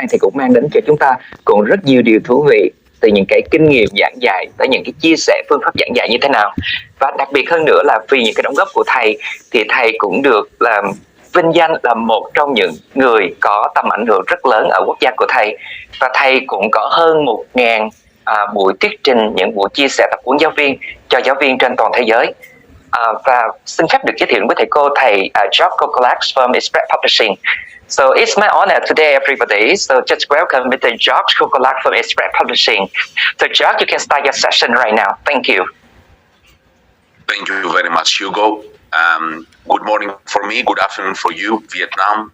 thì cũng mang đến cho chúng ta cũng rất nhiều điều thú vị, từ những cái kinh nghiệm giảng dạy tới những cái chia sẻ phương pháp giảng dạy như thế nào. Và đặc biệt hơn nữa là vì những cái đóng góp của thầy thì thầy cũng được là vinh danh là một trong những người có tầm ảnh hưởng rất lớn ở quốc gia của thầy. Và thầy cũng có hơn 1.000 buổi thuyết trình, những buổi chia sẻ tập huấn giáo viên cho giáo viên trên toàn thế giới. Và xin phép được giới thiệu với thầy cô, thầy George Kokolax from Express Publishing. So it's my honor today, everybody. So just welcome Mr. George Kokolax from Express Publishing. So George, you can start your session right now. Thank you. Thank you very much, Hugo. Good morning for me, good afternoon for you, Vietnam.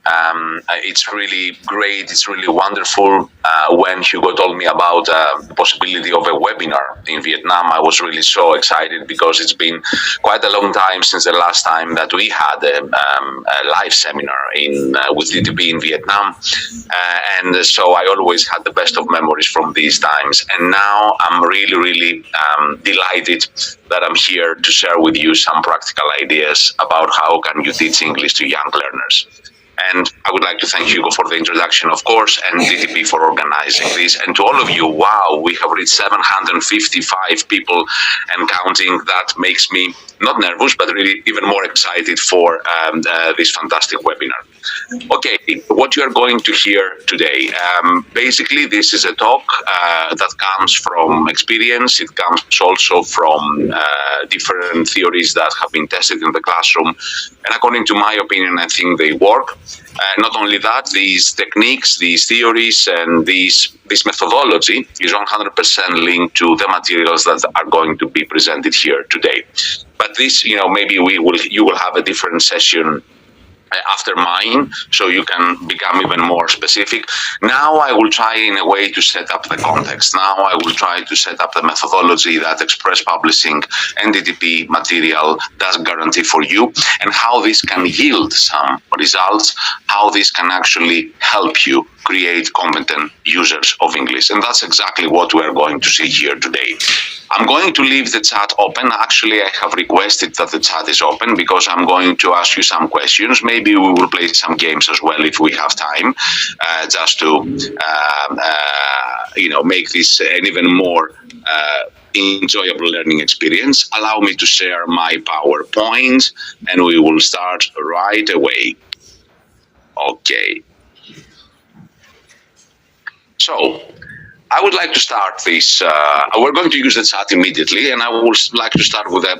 It's really great, it's really wonderful. When Hugo told me about the possibility of a webinar in Vietnam, I was really so excited because it's been quite a long time since the last time that we had a live seminar with DTP in Vietnam. And so I always had the best of memories from these times. And now I'm really delighted that I'm here to share with you some practical ideas about how can you teach English to young learners. And I would like to thank Hugo for the introduction, of course, and DTP for organizing this. And to all of you, wow, we have reached 755 people and counting. That makes me not nervous, but really even more excited for this fantastic webinar. Okay, what you are going to hear today, basically this is a talk that comes from experience. It comes also from different theories that have been tested in the classroom. And according to my opinion, I think they work. Not only that, these techniques, these theories, and this methodology is 100% linked to the materials that are going to be presented here today. But this, maybe you will have a different session after mine, so you can become even more specific. Now I will try in a way to set up the context. Now I will try to set up the methodology that Express Publishing and DTP material does guarantee for you, and how this can yield some results, how this can actually help you create competent users of English. And that's exactly what we're going to see here today. I'm going to leave the chat open. Actually, I have requested that the chat is open because I'm going to ask you some questions. Maybe we will play some games as well if we have time, just to make this an even more enjoyable learning experience. Allow me to share my PowerPoint, and we will start right away. Okay. So, I would like to start this. We're going to use the chat immediately, and I would like to start with a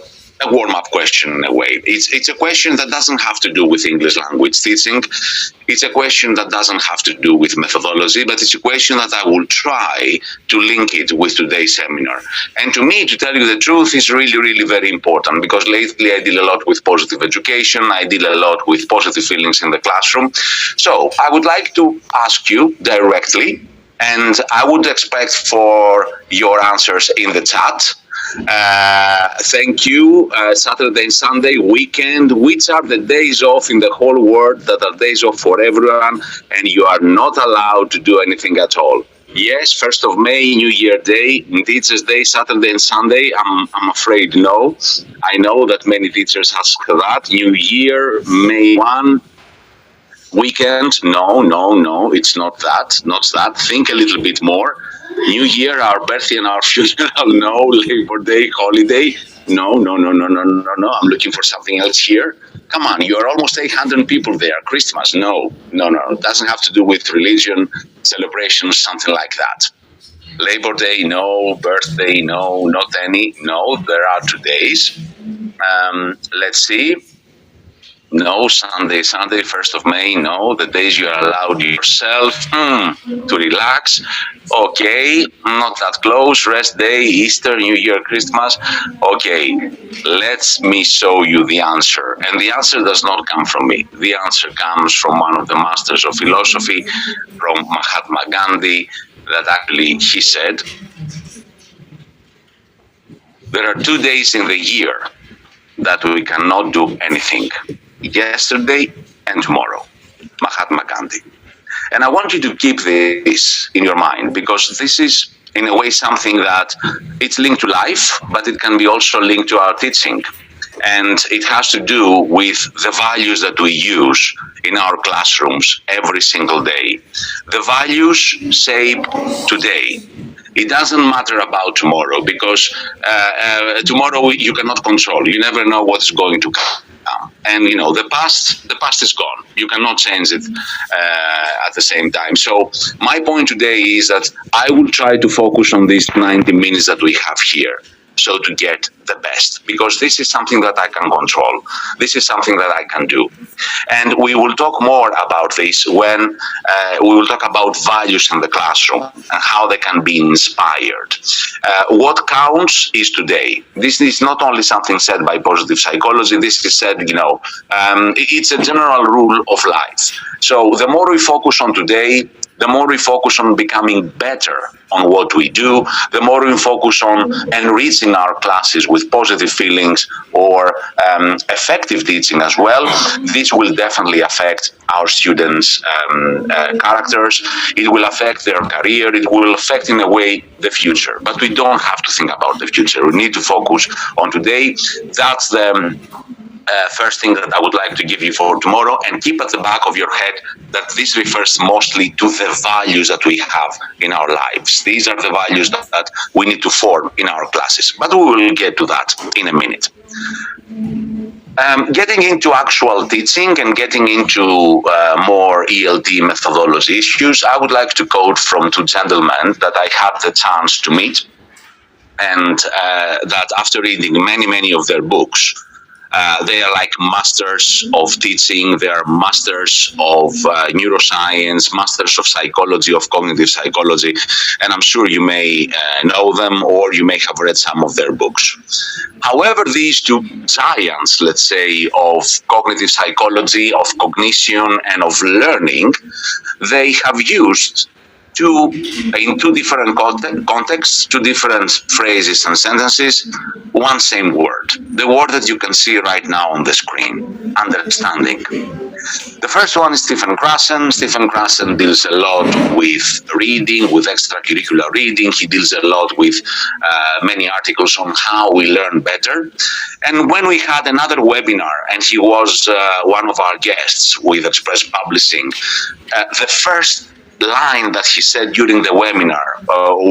warm-up question in a way. It's a question that doesn't have to do with English language teaching. It's a question that doesn't have to do with methodology, but it's a question that I will try to link it with today's seminar. And to me, to tell you the truth, is really very important, because lately I deal a lot with positive education. I deal a lot with positive feelings in the classroom. So I would like to ask you directly, and I would expect for your answers in the chat. Thank you. Saturday and Sunday, weekend, which are the days off in the whole world that are days off for everyone, and you are not allowed to do anything at all? Yes, 1st of May, New Year Day, Teachers' Day, Saturday and Sunday. I'm afraid no. I know that many teachers ask that. New Year, May 1. Weekend, no, it's not that. Think a little bit more. New Year, our birthday and our funeral, no. Labor Day, holiday, no. I'm looking for something else here. Come on, you are almost 800 people there. Christmas, no. It doesn't have to do with religion, celebrations, something like that. Labor Day, no. Birthday, no. Not any. No, there are 2 days. Let's see. No, Sunday, 1st of May, no. The days you are allowed yourself to relax. Okay, not that close. Rest day, Easter, New Year, Christmas. Okay, let me show you the answer. And the answer does not come from me. The answer comes from one of the masters of philosophy, from Mahatma Gandhi, that actually he said, there are 2 days in the year that we cannot do anything. Yesterday and tomorrow. Mahatma Gandhi. And I want you to keep this in your mind, because this is in a way something that it's linked to life, but it can be also linked to our teaching. And it has to do with the values that we use in our classrooms every single day. The values shape today. It doesn't matter about tomorrow, because tomorrow you cannot control. You never know what's going to come. And the past is gone. You cannot change it at the same time. So my point today is that I will try to focus on these 90 minutes that we have here. So to get the best, because this is something that I can control. This is something that I can do. And we will talk more about this when we will talk about values in the classroom and how they can be inspired. What counts is today. This is not only something said by positive psychology. This is said, it's a general rule of life. So the more we focus on today, the more we focus on becoming better on what we do, the more we focus on enriching our classes with positive feelings or effective teaching as well, this will definitely affect our students' characters. It will affect their career. It will affect, in a way, the future. But we don't have to think about the future. We need to focus on today. That's the first thing that I would like to give you for tomorrow, and keep at the back of your head that this refers mostly to the values that we have in our lives. These are the values that we need to form in our classes, but we will get to that in a minute. Getting into actual teaching and getting into more ELT methodology issues, I would like to quote from two gentlemen that I had the chance to meet, and that after reading many of their books, they are like masters of teaching. They are masters of neuroscience, masters of psychology, of cognitive psychology. And I'm sure you may know them, or you may have read some of their books. However, these two giants, let's say, of cognitive psychology, of cognition, and of learning, they have used in two different contexts, two different phrases and sentences, one same word. The word that you can see right now on the screen, understanding. The first one is Stephen Krashen. Stephen Krashen deals a lot with reading, with extracurricular reading. He deals a lot with many articles on how we learn better. And when we had another webinar, and he was one of our guests with Express Publishing, the first line that he said during the webinar,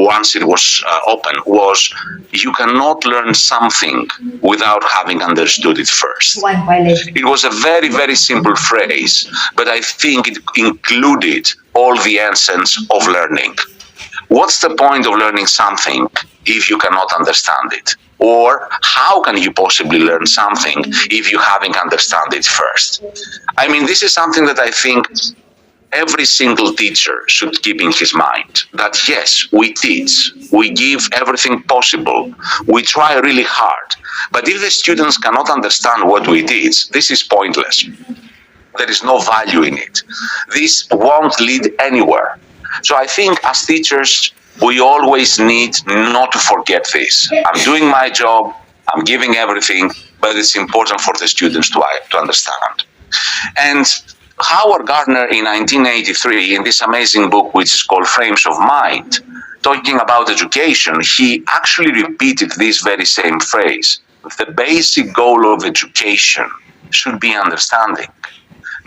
once it was open, was, you cannot learn something without having understood it first. It was a very simple phrase, but I think it included all the essence of learning. What's the point of learning something if you cannot understand it? Or how can you possibly learn something if you haven't understood it first? I mean, this is something that I think every single teacher should keep in his mind, that yes, we teach, we give everything possible, we try really hard, but if the students cannot understand what we teach, this is pointless. There is no value in it. This won't lead anywhere. So I think as teachers, we always need not to forget this. I'm doing my job, I'm giving everything, but it's important for the students to understand. And Howard Gardner in 1983, in this amazing book which is called Frames of Mind, talking about education, he actually repeated this very same phrase. The basic goal of education should be understanding,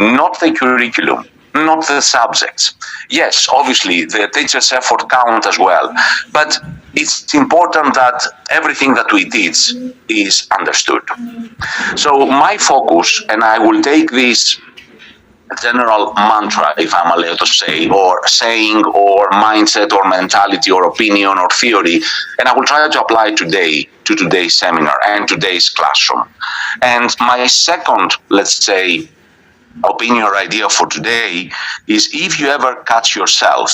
not the curriculum, not the subjects. Yes, obviously, the teacher's effort counts as well, but it's important that everything that we teach is understood. So my focus, and I will take this general mantra, if I'm allowed to say, or saying, or mindset, or mentality, or opinion, or theory, and I will try to apply today to today's seminar and today's classroom. And my second, let's say, opinion or idea for today is, if you ever catch yourself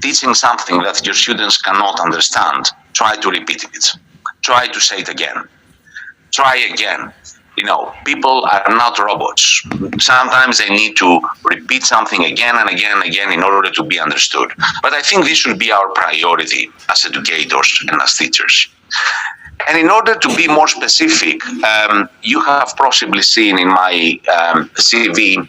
teaching something that your students cannot understand, try to repeat it. Try to say it again. Try again. People are not robots. Sometimes they need to repeat something again and again and again in order to be understood. But I think this should be our priority as educators and as teachers. And in order to be more specific, you have possibly seen in my CV,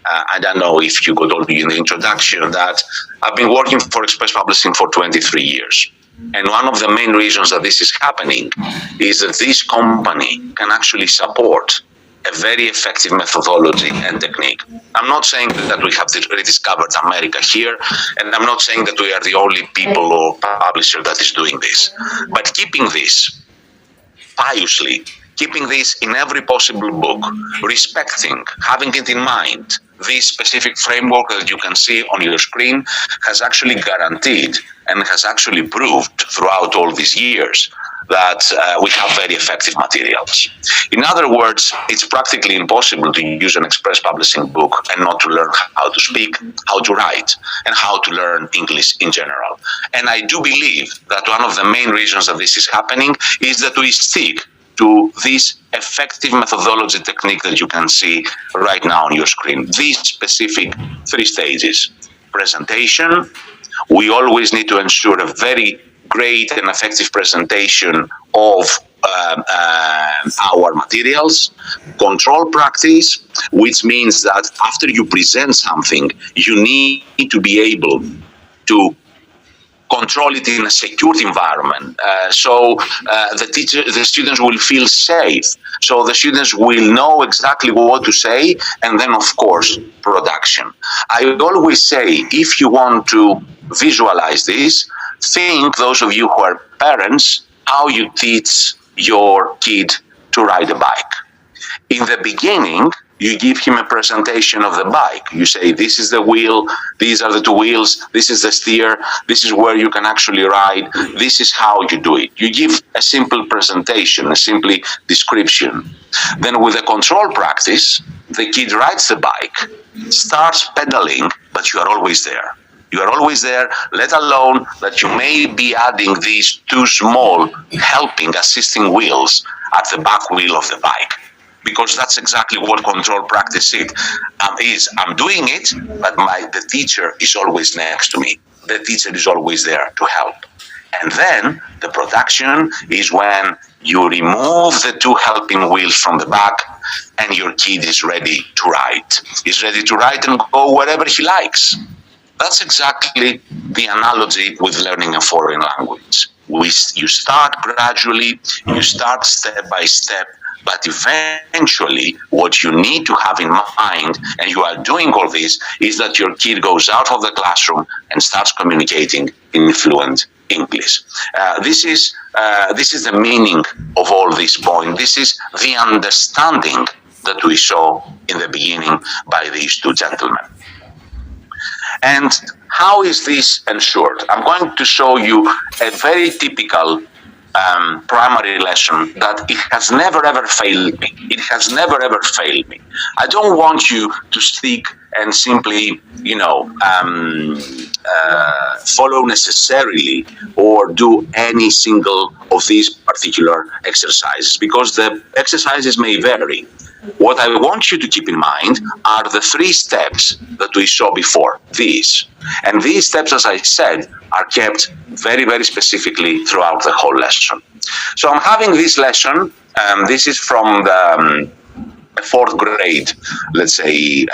I don't know if you got told in the introduction, that I've been working for Express Publishing for 23 years. And one of the main reasons that this is happening is that this company can actually support a very effective methodology and technique. I'm not saying that we have rediscovered America here, and I'm not saying that we are the only people or publisher that is doing this. But keeping this piously, keeping this in every possible book, respecting, having it in mind, this specific framework that you can see on your screen has actually guaranteed and has actually proved throughout all these years that we have very effective materials. In other words, it's practically impossible to use an express publishing book and not to learn how to speak, how to write, and how to learn English in general. And I do believe that one of the main reasons that this is happening is that we stick to this effective methodology technique that you can see right now on your screen. These specific 3 stages. Presentation. We always need to ensure a very great and effective presentation of our materials. Control practice, which means that after you present something, you need to be able to control it in a secured environment, so the students will feel safe, so the students will know exactly what to say. And then, of course, production. I always say, if you want to visualize this, think, those of you who are parents, how you teach your kid to ride a bike. In the beginning, you give him a presentation of the bike. You say, this is the wheel, these are the 2 wheels, this is the steer, this is where you can actually ride, this is how you do it. You give a simple presentation, a simple description. Then with the control practice, the kid rides the bike, starts pedaling, but you are always there. You are always there, let alone that you may be adding these 2 small helping, assisting wheels at the back wheel of the bike. Because that's exactly what control practice is. I'm doing it, but the teacher is always next to me. The teacher is always there to help. And then the production is when you remove the 2 helping wheels from the back and your kid is ready to ride. He's ready to ride and go wherever he likes. That's exactly the analogy with learning a foreign language. You start gradually, you start step by step, but eventually what you need to have in mind, and you are doing all this, is that your kid goes out of the classroom and starts communicating in fluent English. This is the meaning of all this point. This is the understanding that we saw in the beginning by these 2 gentlemen. And how is this ensured? I'm going to show you a very typical primary lesson that it has never ever failed me. It has never ever failed me. I don't want you to stick and simply, follow necessarily or do any single of these particular exercises, because the exercises may vary. What I want you to keep in mind are the 3 steps that we saw before, these. And these steps, as I said, are kept very, very specifically throughout the whole lesson. So I'm having this lesson, this is from the 4th grade, let's say,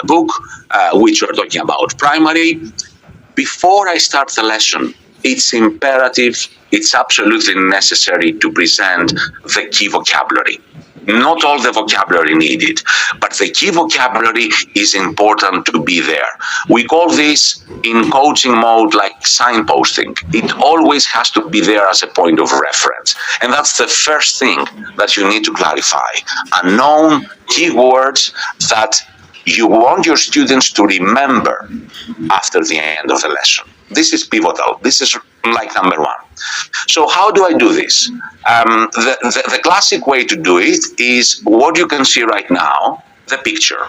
book, which we're talking about primary. Before I start the lesson, it's imperative, it's absolutely necessary to present the key vocabulary. Not all the vocabulary needed, but the key vocabulary is important to be there. We call this in coaching mode like signposting. It always has to be there as a point of reference. And that's the first thing that you need to clarify. Unknown keywords that you want your students to remember after the end of the lesson. This is pivotal. This is like number 1. So how do I do this? The classic way to do it is what you can see right now, the picture.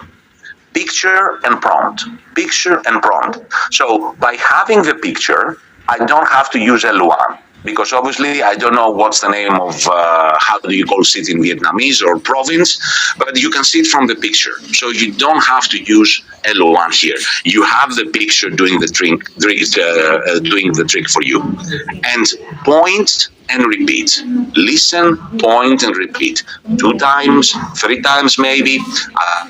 Picture and prompt. Picture and prompt. So by having the picture, I don't have to use L1. Because obviously I don't know what's the name of, how do you call it in Vietnamese, or province, but you can see it from the picture. So you don't have to use L1 here. You have the picture doing the trick for you. And point and repeat. Listen, point and repeat. 2 times, 3 times maybe,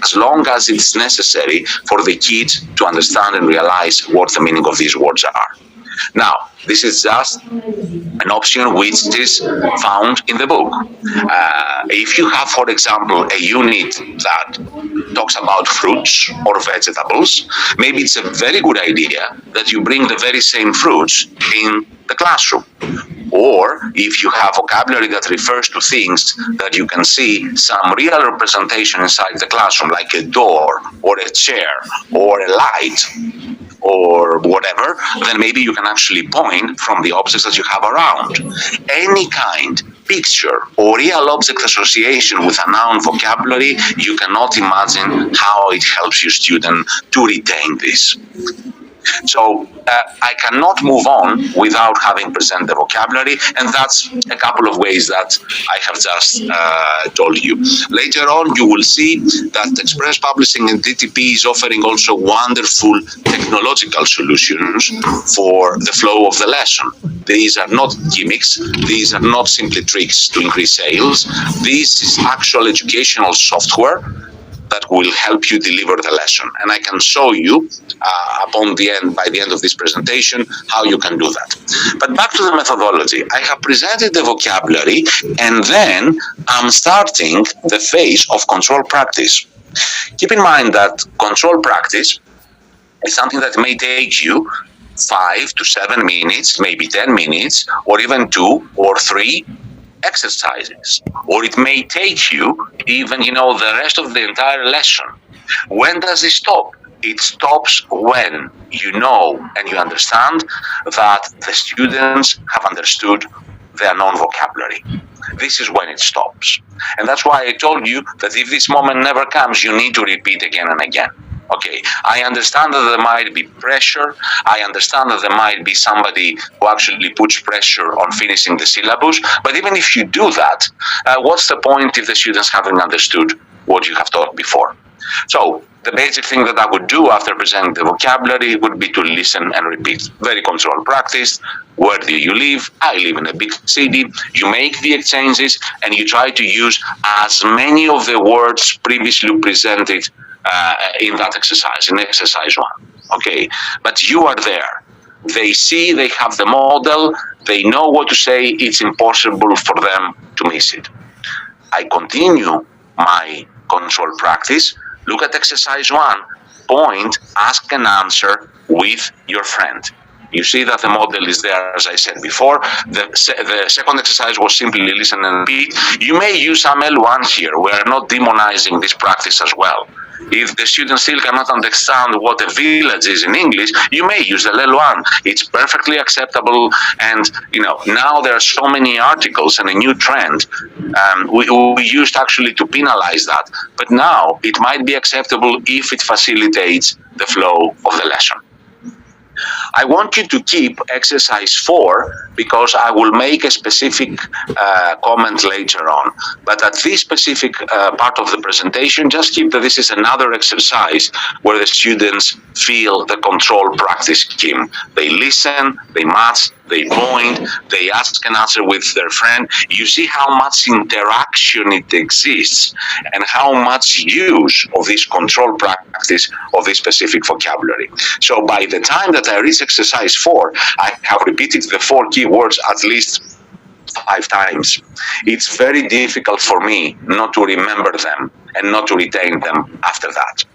as long as it's necessary for the kid to understand and realize what the meaning of these words are. Now, this is just an option which is found in the book. If you have, for example, a unit that talks about fruits or vegetables, maybe it's a very good idea that you bring the very same fruits in the classroom. Or if you have vocabulary that refers to things that you can see some real representation inside the classroom, like a door or a chair or a light or whatever, then maybe you can actually point from the objects that you have around. Any kind, picture or real object association with a noun vocabulary, you cannot imagine how it helps your student to retain this. So I cannot move on without having presented the vocabulary, and that's a couple of ways that I have just told you. Later on, you will see that Express Publishing and DTP is offering also wonderful technological solutions for the flow of the lesson. These are not gimmicks. These are not simply tricks to increase sales. This is actual educational software that will help you deliver the lesson. And I can show you by the end of this presentation, how you can do that. But back to the methodology. I have presented the vocabulary, and then I'm starting the phase of control practice. Keep in mind that control practice is something that may take you 5 to 7 minutes, maybe 10 minutes, or even 2 or 3 exercises, or it may take you even the rest of the entire lesson. When does it stop? It stops when you know and you understand that the students have understood their non-vocabulary. This is when it stops. And that's why I told you that if this moment never comes, you need to repeat again and again. Okay, I understand that there might be pressure. I understand that there might be somebody who actually puts pressure on finishing the syllabus. But even if you do that, what's the point if the students haven't understood what you have taught before? So the basic thing that I would do after presenting the vocabulary would be to listen and repeat. Very controlled practice. Where do you live? I live in a big city. You make the exchanges and you try to use as many of the words previously presented in that exercise, in exercise 1. Okay, but you are there. They see, they have the model, they know what to say, it's impossible for them to miss it. I continue my control practice. Look at exercise 1, point, ask and answer with your friend. You see that the model is there, as I said before. The second exercise was simply listen and repeat. You may use some L1 here. We are not demonizing this practice as well. If the student still cannot understand what a village is in English, you may use the L1. It's perfectly acceptable. And, now there are so many articles and a new trend. We used actually to penalize that. But now it might be acceptable if it facilitates the flow of the lesson. I want you to keep exercise 4 because I will make a specific comment later on. But at this specific part of the presentation, just keep that this is another exercise where the students feel the control practice scheme. They listen, they match, they point, they ask and answer with their friend. You see how much interaction it exists and how much use of this control practice of this specific vocabulary. So by the time that I reach exercise 4, I have repeated the 4 key words at least 5 times. It's very difficult for me not to remember them and not to retain them after that.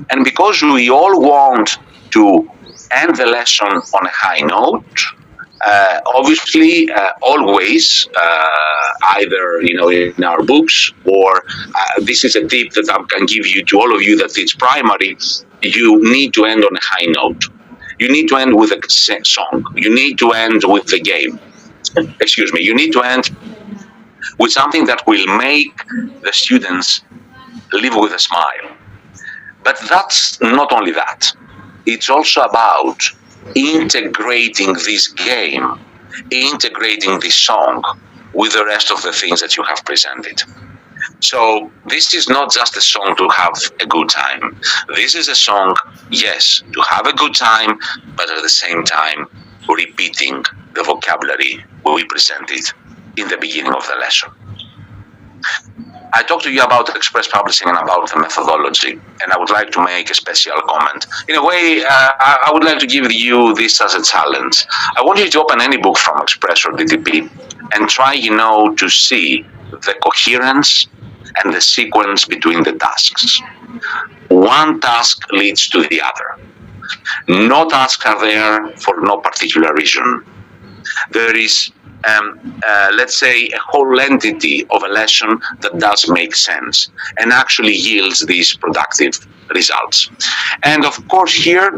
And because we all want to end the lesson on a high note, obviously, always, either in our books or this is a tip that I can give you to all of you that teach primary, you need to end on a high note. You need to end with a song. You need to end with the game. Excuse me. You need to end with something that will make the students live with a smile. But that's not only that. It's also about integrating this game, integrating this song with the rest of the things that you have presented. So this is not just a song to have a good time. This is a song, yes, to have a good time, but at the same time, repeating the vocabulary we presented in the beginning of the lesson. I talked to you about express publishing and about the methodology, and I would like to make a special comment. In a way, I would like to give you this as a challenge. I want you to open any book from Express or DTP and try, to see the coherence and the sequence between the tasks. One task leads to the other. No tasks are there for no particular reason. There is, let's say, a whole entity of a lesson that does make sense and actually yields these productive results. And of course, here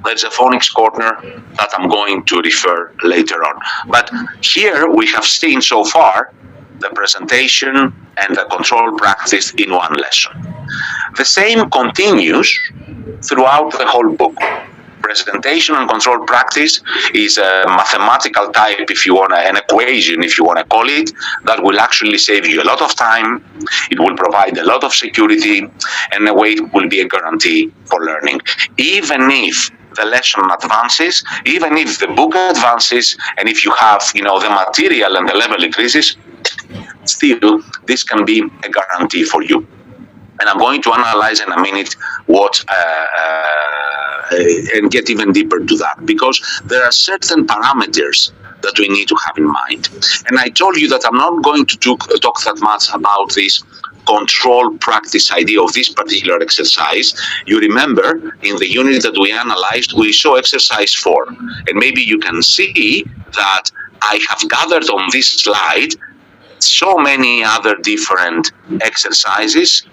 there's a phonics corner that I'm going to refer later on. But here we have seen so far the presentation and the control practice in one lesson. The same continues throughout the whole book. Presentation and control practice is a mathematical type, if you want, an equation, if you want to call it, that will actually save you a lot of time. It will provide a lot of security, and in a way it will be a guarantee for learning. Even if the lesson advances, even if the book advances, and if you have, the material and the level increases, still this can be a guarantee for you. And I'm going to analyze in a minute what and get even deeper to that, because there are certain parameters that we need to have in mind. And I told you that I'm not going to talk that much about this control practice idea of this particular exercise. You remember in the unit that we analyzed, we saw exercise 4. And maybe you can see that I have gathered on this slide so many other different exercises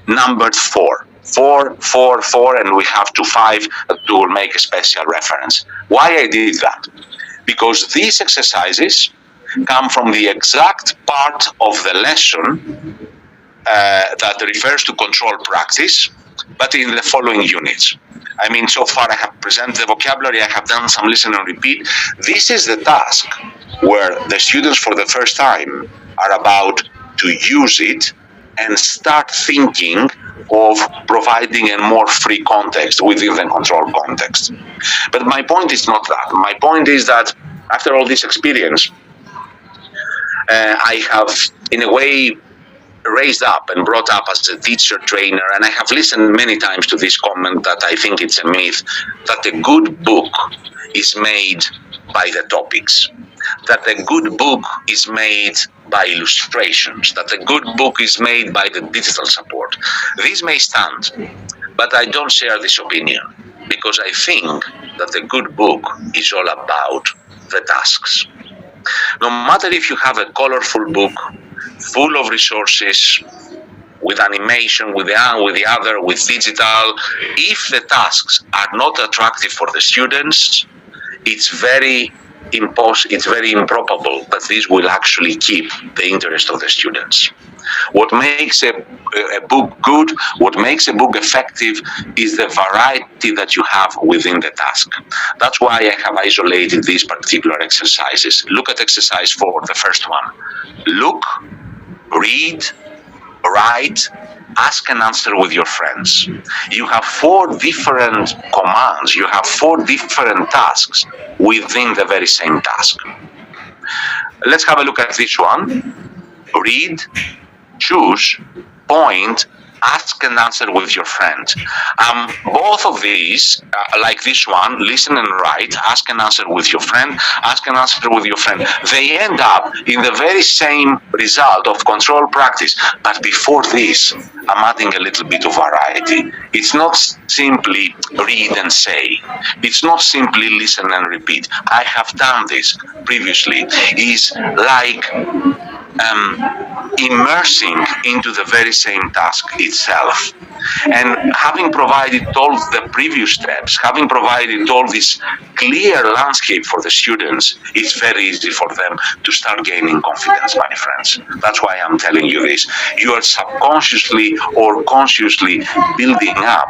numbered 4, 4, 4, 4, and we have to 5 that will make a special reference. Why I did that? Because these exercises come from the exact part of the lesson that refers to control practice, but in the following units. I mean, so far I have presented the vocabulary, I have done some listen and repeat. This is the task where the students for the first time are about to use it and start thinking of providing a more free context within the control context. But my point is not that. My point is that after all this experience, I have, in a way, raised up and brought up as a teacher trainer, and I have listened many times to this comment that I think it's a myth, that a good book is made by the topics, that a good book is made by illustrations, that a good book is made by the digital support. These may stand, but I don't share this opinion, because I think that a good book is all about the tasks. No matter if you have a colorful book, full of resources, with animation, with the other, with digital, if the tasks are not attractive for the students, it's very improbable that this will actually keep the interest of the students. What makes a book good, what makes a book effective, is the variety that you have within the task. That's why I have isolated these particular exercises. Look at exercise 4, the first one. Look, read, write, ask and answer with your friends. You have 4 different commands, you have 4 different tasks within the very same task. Let's have a look at this one. Read, choose, point, ask and answer with your friends. Both of these, like this one, listen and write, ask and answer with your friend, ask and answer with your friend. They end up in the very same result of control practice. But before this, I'm adding a little bit of variety. It's not simply read and say. It's not simply listen and repeat. I have done this previously. It's like immersing into the very same task itself. And having provided all the previous steps, having provided all this clear landscape for the students, it's very easy for them to start gaining confidence, my friends. That's why I'm telling you this. You are subconsciously or consciously building up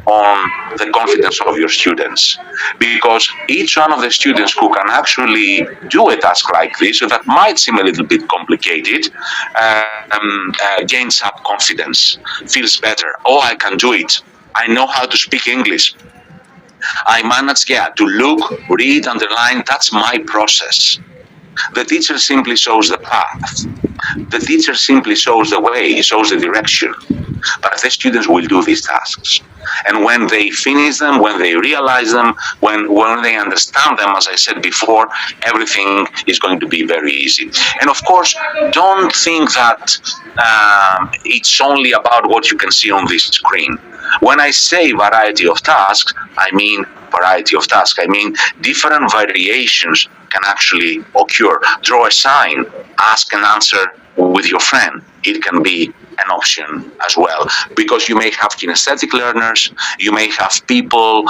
on the confidence of your students, because each one of the students who can actually do a task like this, that might seem a little bit complicated, gains up confidence, feels better. Oh, I can do it. I know how to speak English. I managed, to look, read, underline. That's my process. The teacher simply shows the path. The teacher simply shows the way, shows the direction, but the students will do these tasks. And when they finish them, when they realize them, when they understand them, as I said before, everything is going to be very easy. And of course, don't think that it's only about what you can see on this screen. When I say variety of tasks, I mean variety of tasks. I mean different variations can actually occur. Draw a sign, ask and answer with your friend. It can be an option as well, because you may have kinesthetic learners, you may have people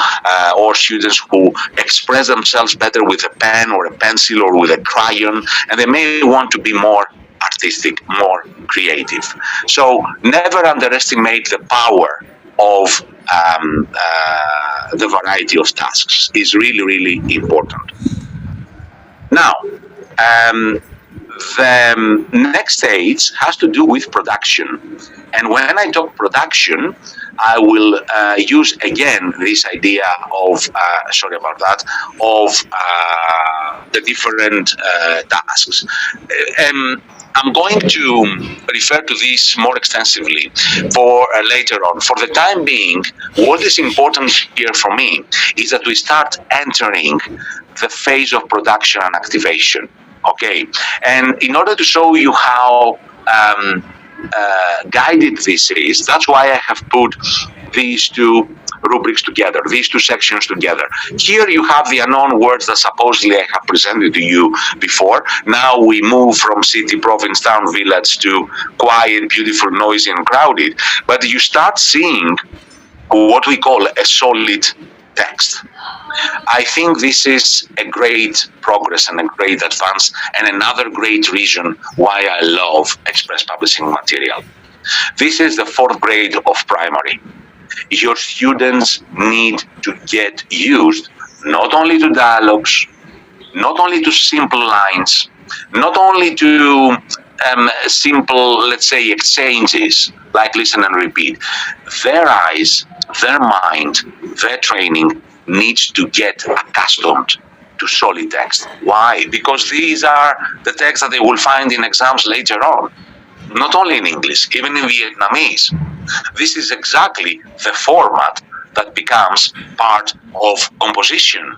or students who express themselves better with a pen or a pencil or with a crayon, and they may want to be more artistic, more creative. So never underestimate the power of the variety of tasks. Is really, really important. Now, the next stage has to do with production. And when I talk production, I will use again this idea of, sorry about that, of the different tasks. I'm going to refer to this more extensively for later on. For the time being, what is important here for me is that we start entering the phase of production and activation. Okay, and in order to show you how guided this is, that's why I have put these two rubrics together, these two sections together. Here you have the unknown words that supposedly I have presented to you before. Now we move from city, province, town, village to quiet, beautiful, noisy, and crowded. But you start seeing what we call a solid text. I think this is a great progress and a great advance, and another great reason why I love express publishing material. This is the 4th grade of primary. Your students need to get used not only to dialogues, not only to simple lines, not only to simple, let's say, exchanges like listen and repeat. Their eyes, their mind, their training needs to get accustomed to solid text. Why? Because these are the texts that they will find in exams later on. Not only in English, even in Vietnamese. This is exactly the format that becomes part of composition.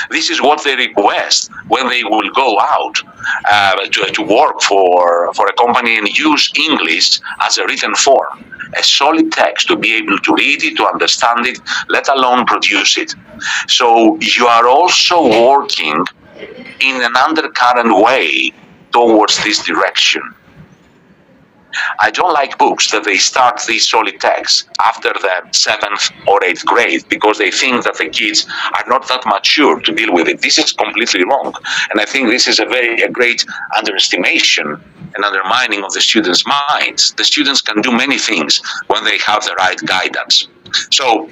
This is what they request when they will go out to work for a company and use English as a written form. A solid text to be able to read it, to understand it, let alone produce it. So you are also working in an undercurrent way towards this direction. I don't like books that they start these solid texts after the 7th or 8th grade because they think that the kids are not that mature to deal with it. This is completely wrong. And I think this is a great underestimation and undermining of the students' minds. The students can do many things when they have the right guidance. So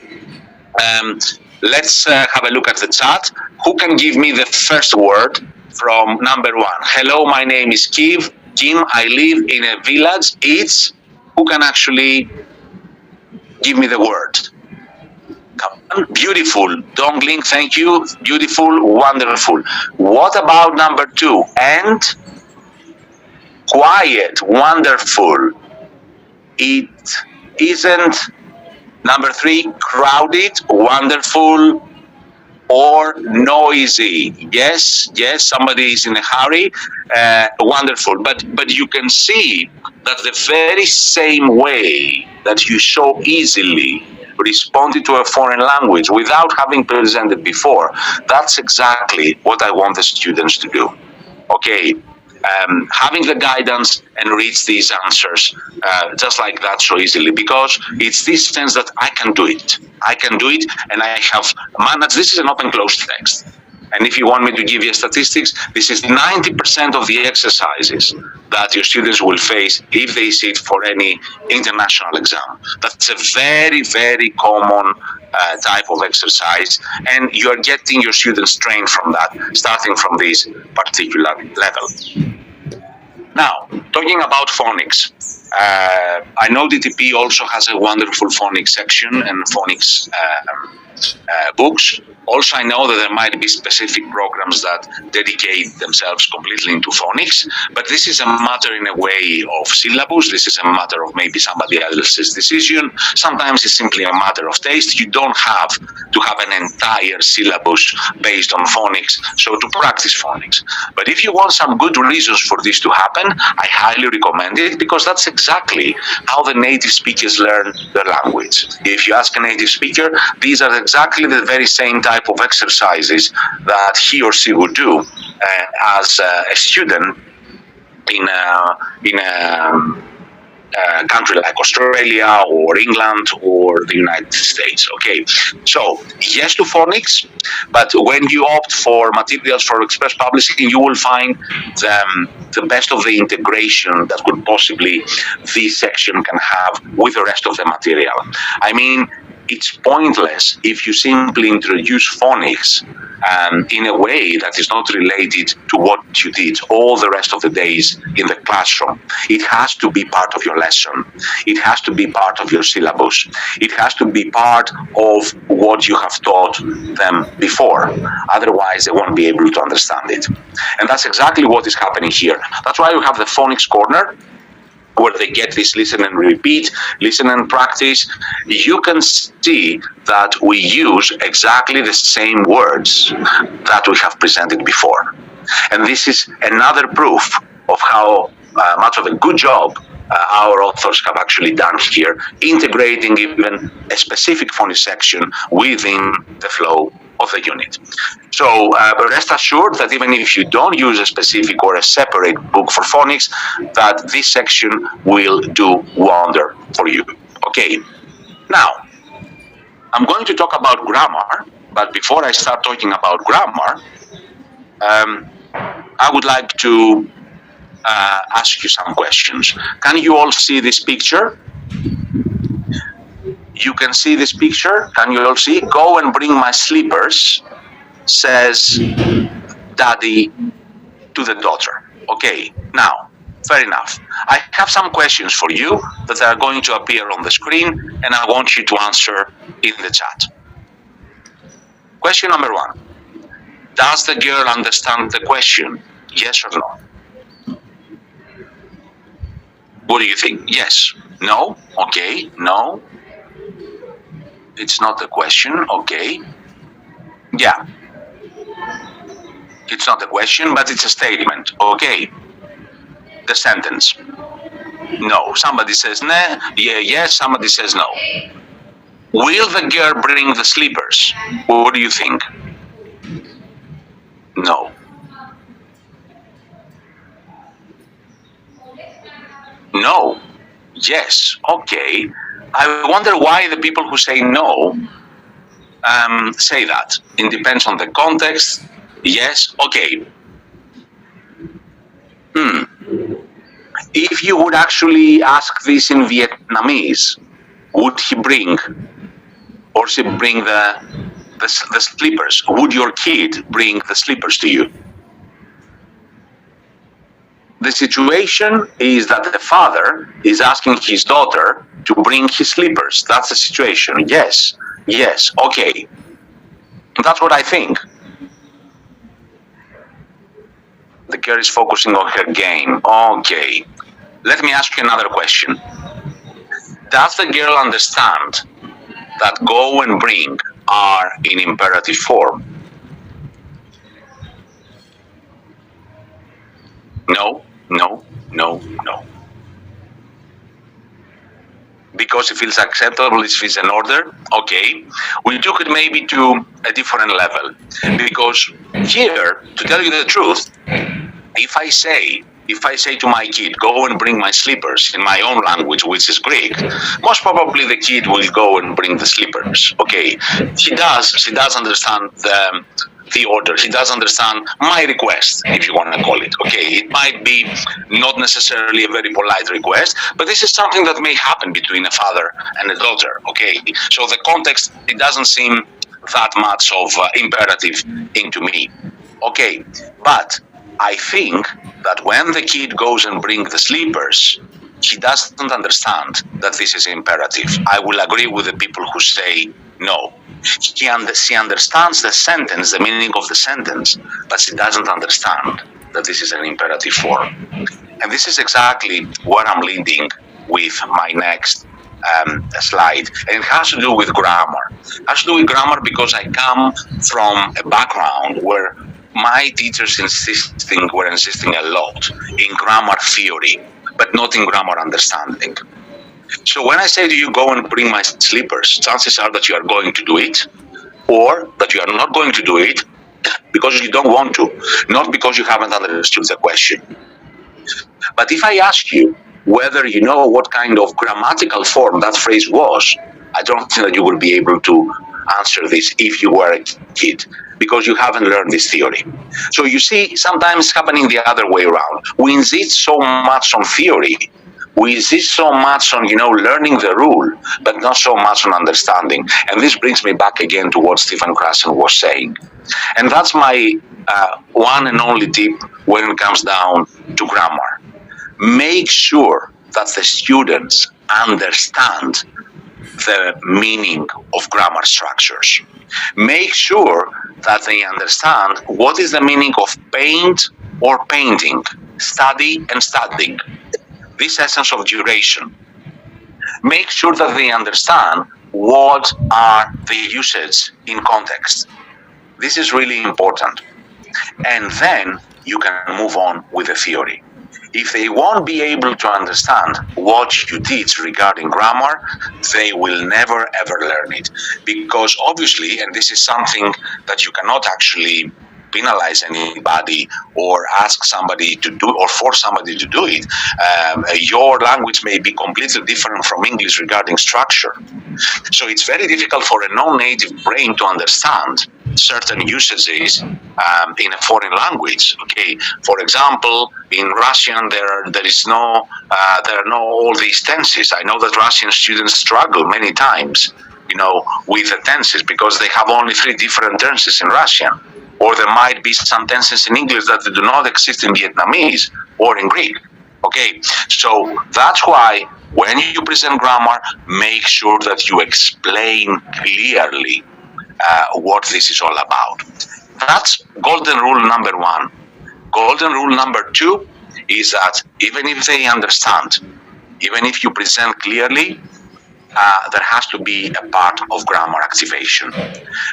let's have a look at the chat. Who can give me the first word from number 1? Hello, my name is Kim, I live in a village. It's, who can actually give me the word? Come on. Beautiful. Dongling, thank you. Beautiful, wonderful. What about number 2? And quiet, wonderful. It isn't. Number 3, crowded, wonderful. Or noisy. Yes, somebody is in a hurry. Wonderful. But you can see that the very same way that you so easily responded to a foreign language without having presented before, that's exactly what I want the students to do. Okay. Having the guidance and reach these answers just like that so easily, because it's this sense that I can do it. I can do it, and I have managed. This is an open-closed text. And if you want me to give you statistics, this is 90% of the exercises that your students will face if they sit for any international exam. That's a very, very common type of exercise, and you're getting your students trained from that, starting from this particular level. Now, talking about phonics, I know DTP also has a wonderful phonics section and phonics books. Also, I know that there might be specific programs that dedicate themselves completely into phonics, but this is a matter in a way of syllabus. This is a matter of maybe somebody else's decision. Sometimes it's simply a matter of taste. You don't have to have an entire syllabus based on phonics, so to practice phonics. But if you want some good reasons for this to happen, I highly recommend it, because that's exactly how the native speakers learn their language. If you ask a native speaker, these are exactly the very same type of exercises that he or she would do as a student in a country like Australia or England or the United States. Okay, so yes to phonics, but when you opt for materials for express publishing, you will find the best of the integration that could possibly this section can have with the rest of the material. I mean, it's pointless if you simply introduce phonics in a way that is not related to what you did all the rest of the days in the classroom. It has to be part of your lesson. It has to be part of your syllabus. It has to be part of what you have taught them before. Otherwise, they won't be able to understand it. And that's exactly what is happening here. That's why we have the phonics corner, where they get this listen and repeat, listen and practice. You can see that we use exactly the same words that we have presented before. And this is another proof of how much of a good job our authors have actually done here, integrating even a specific phonics section within the flow of the unit. So rest assured that even if you don't use a specific or a separate book for phonics, that this section will do wonder for you. Okay, now I'm going to talk about grammar, but before I start talking about grammar, I would like to ask you some questions. Can you all see this picture? You can see this picture? Can you all see? Go and bring my slippers, says daddy to the daughter. Okay, now, fair enough. I have some questions for you that are going to appear on the screen, and I want you to answer in the chat. Question number 1. Does the girl understand the question? Yes or no? What do you think? Yes? No? Okay? No? It's not a question, okay. Yeah. It's not a question, but it's a statement, okay. The sentence. No. Somebody says nah, yeah, yes, somebody says no. Will the girl bring the slippers? What do you think? No. No. Yes. Okay. I wonder why the people who say no say that. It depends on the context. Yes. Okay. If you would actually ask this in Vietnamese, would he bring or she bring the slippers? Would your kid bring the slippers to you? The situation is that the father is asking his daughter to bring his slippers. That's the situation. Yes. Yes. Okay. That's what I think. The girl is focusing on her game. Okay. Let me ask you another question. Does the girl understand that go and bring are in imperative form? No, no, no, no. Because it feels acceptable, it feels an order. Okay, we took it maybe to a different level. Because here, to tell you the truth, if I say to my kid, go and bring my slippers in my own language, which is Greek, most probably the kid will go and bring the slippers. Okay, she does understand the order. She does understand my request, if you want to call it. Okay, it might be not necessarily a very polite request, but this is something that may happen between a father and a daughter. Okay, so the context, it doesn't seem that much of imperative into me. Okay, but I think that when the kid goes and brings the slippers, he doesn't understand that this is imperative. I will agree with the people who say no. She understands the sentence, the meaning of the sentence, but she doesn't understand that this is an imperative form. And this is exactly what I'm leading with my next slide. And it has to do with grammar. It has to do with grammar because I come from a background where my teachers were insisting a lot in grammar theory, but not in grammar understanding. So when I say to you, go and bring my slippers, chances are that you are going to do it, or that you are not going to do it because you don't want to, not because you haven't understood the question. But if I ask you whether you know what kind of grammatical form that phrase was, I don't think that you will be able to answer this if you were a kid, because you haven't learned this theory. So you see, sometimes it's happening the other way around. We insist so much on theory, we insist so much on, learning the rule, but not so much on understanding. And this brings me back again to what Stephen Krashen was saying. And that's my one and only tip when it comes down to grammar. Make sure that the students understand the meaning of grammar structures. Make sure that they understand what is the meaning of paint or painting, study and studying, this essence of duration. Make sure that they understand what are the usages in context. This is really important. And then you can move on with the theory. If they won't be able to understand what you teach regarding grammar, they will never ever learn it. Because obviously, and this is something that you cannot actually penalize anybody or ask somebody to do or force somebody to do it. Your language may be completely different from English regarding structure. So it's very difficult for a non-native brain to understand certain usages in a foreign language. Okay, for example, in Russian there are no all these tenses. I know that Russian students struggle many times, with the tenses because they have only 3 different tenses in Russian, or there might be some tenses in English that do not exist in Vietnamese or in Greek. Okay, so that's why when you present grammar, make sure that you explain clearly what this is all about. That's golden rule number 1. Golden rule number 2 is that even if they understand, even if you present clearly, there has to be a part of grammar activation.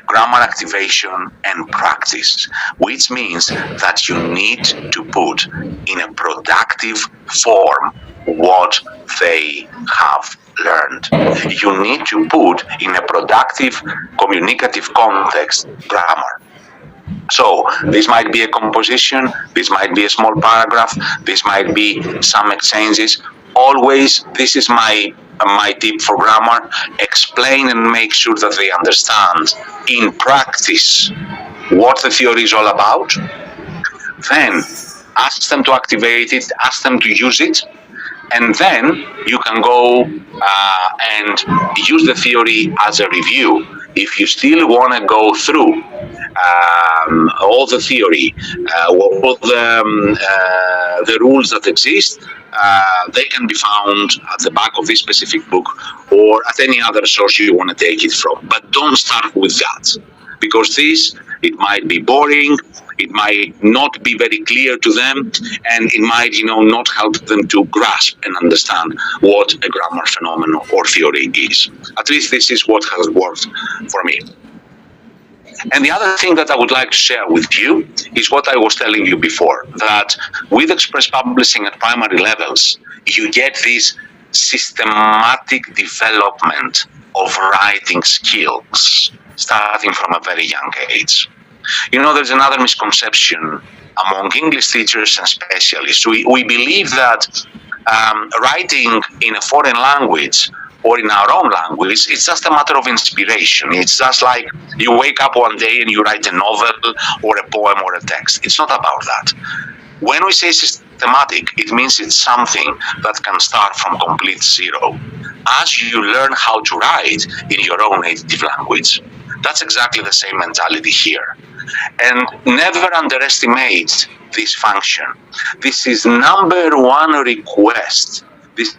Grammar activation and practice, which means that you need to put in a productive form what they have learned. You need to put in a productive, communicative context grammar. So this might be a composition, this might be a small paragraph, this might be some exchanges. Always, this is my tip for grammar: explain and make sure that they understand in practice what the theory is all about. Then ask them to activate it, ask them to use it, and then you can go and use the theory as a review. If you still want to go through all the theory, all the rules that exist, they can be found at the back of this specific book or at any other source you want to take it from. But don't start with that, because it might be boring, it might not be very clear to them, and it might, not help them to grasp and understand what a grammar phenomenon or theory is. At least this is what has worked for me. And the other thing that I would like to share with you is what I was telling you before, that with express publishing at primary levels, you get this systematic development of writing skills starting from a very young age. There's another misconception among English teachers and specialists. We believe that writing in a foreign language or in our own language, it's just a matter of inspiration. It's just like you wake up one day and you write a novel or a poem or a text. It's not about that. When we say systematic, it means it's something that can start from complete zero. As you learn how to write in your own native language, that's exactly the same mentality here. And never underestimate this function. This is number one request. This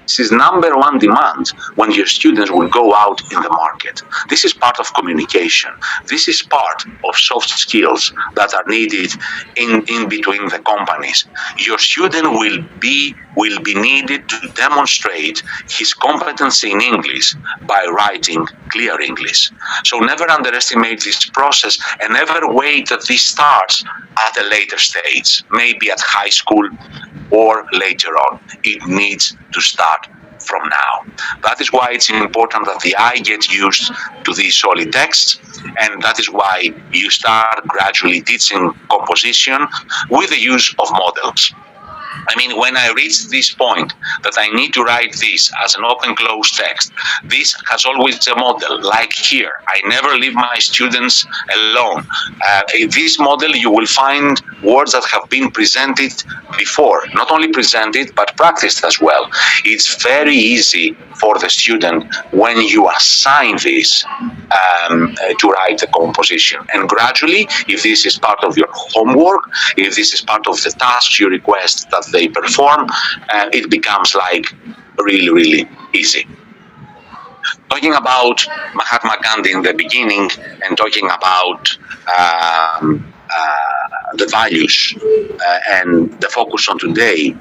This is number one demand when your students will go out in the market. This is part of communication. This is part of soft skills that are needed in between the companies. Your student will be needed to demonstrate his competency in English by writing clear English. So never underestimate this process and never wait that this starts at a later stage, maybe at high school or later on. It needs to start from now. That is why it's important that the eye gets used to these solid texts, and that is why you start gradually teaching composition with the use of models. I mean, when I reach this point that I need to write this as an open-close text, this has always a model, like here. I never leave my students alone. In this model, you will find words that have been presented before, not only presented, but practiced as well. It's very easy for the student when you assign this to write the composition. And gradually, if this is part of your homework, if this is part of the tasks you request that they perform, it becomes like really, really easy. Talking about Mahatma Gandhi in the beginning and talking about the values and the focus on today,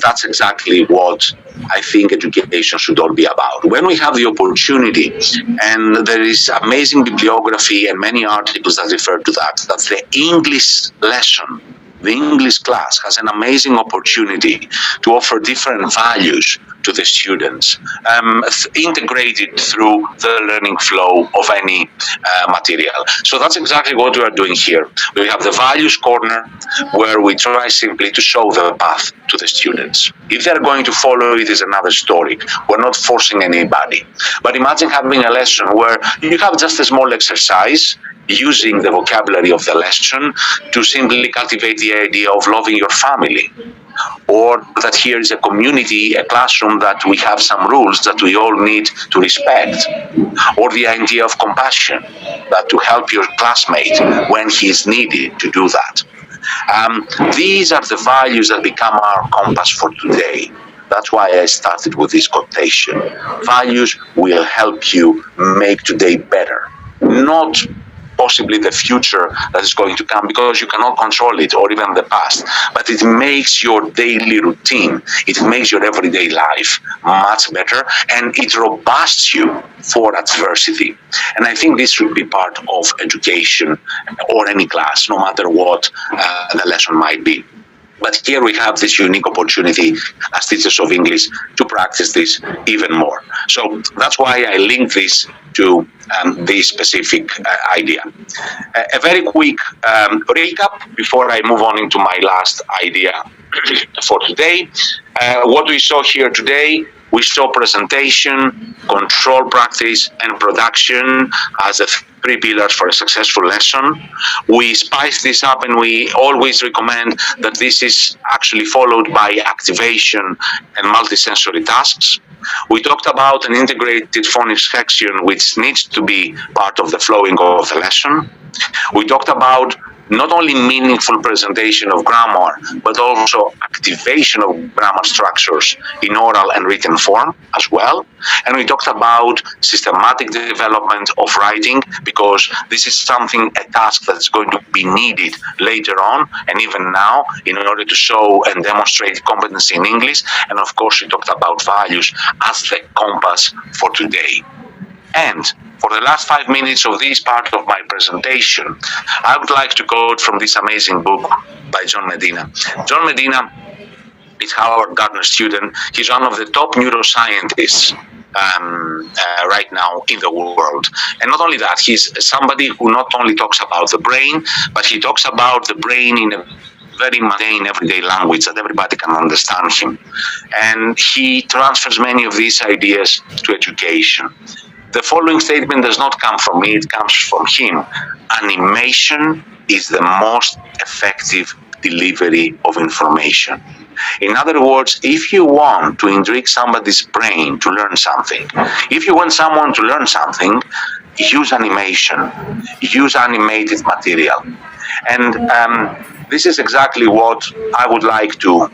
that's exactly what I think education should all be about. When we have the opportunity, and there is amazing bibliography and many articles that refer to that the English lesson, the English class has an amazing opportunity to offer different values to the students, integrated through the learning flow of any material. So that's exactly what we are doing here. We have the values corner where we try simply to show the path to the students. If they're going to follow it is another story. We're not forcing anybody. But imagine having a lesson where you have just a small exercise using the vocabulary of the lesson to simply cultivate the idea of loving your family. Or that here is a community, a classroom that we have some rules that we all need to respect. Or the idea of compassion, that to help your classmate when he is needed to do that. These are the values that become our compass for today. That's why I started with this quotation. Values will help you make today better, not possibly the future that is going to come, because you cannot control it, or even the past, but it makes your daily routine, it makes your everyday life much better, and it robusts you for adversity. And I think this should be part of education or any class, no matter what the lesson might be. But here we have this unique opportunity as teachers of English to practice this even more. So that's why I link this to this specific idea. A very quick recap before I move on into my last idea for today. What we saw here today, we saw presentation, control practice, and production as the three pillars for a successful lesson. We spice this up, and we always recommend that this is actually followed by activation and multisensory tasks. We talked about an integrated phonics section, which needs to be part of the flowing of the lesson. We talked about not only meaningful presentation of grammar, but also activation of grammar structures in oral and written form as well. And we talked about systematic development of writing, because this is something, a task that's going to be needed later on, and even now, in order to show and demonstrate competency in English. And of course, we talked about values as the compass for today. And for the last 5 minutes of this part of my presentation, I would like to quote from this amazing book by John Medina. John Medina is Howard Gardner student. He's one of the top neuroscientists right now in the world. And not only that, he's somebody who not only talks about the brain, but he talks about the brain in a very mundane, everyday language that everybody can understand him. And he transfers many of these ideas to education. The following statement does not come from me, it comes from him. Animation is the most effective delivery of information. In other words, if you want to intrigue somebody's brain to learn something, if you want someone to learn something, use animation, use animated material. And this is exactly what I would like to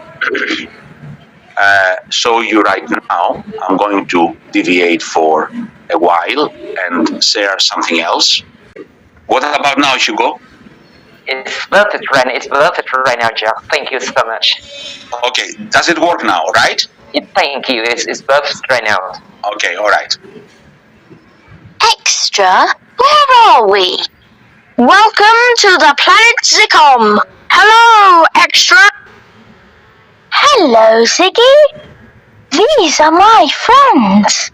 show you right now. I'm going to deviate for a while and share something else. What about now, Hugo? It's perfect right now, Jeff. Thank you so much. Okay, does it work now, right? Thank you. It's perfect right now. Okay, all right. Extra, where are we? Welcome to the planet Zicom. Hello, Extra. Hello, Ziggy. These are my friends.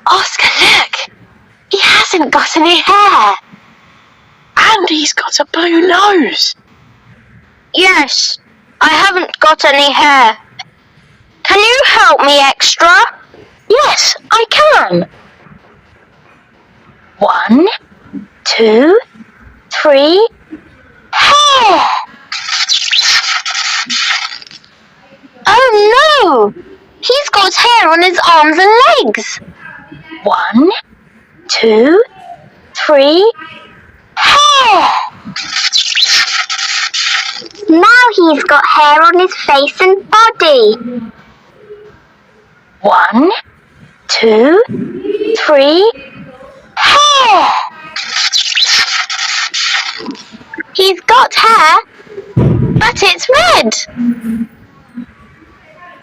Oscar, look. He hasn't got any hair. And he's got a blue nose. Yes, I haven't got any hair. Can you help me, Extra? Yes, I can. 1, 2, 3, hair! Oh no! He's got hair on his arms and legs. 1, 2, 3, hair! Now he's got hair on his face and body. 1, 2, 3, hair! He's got hair, but it's red.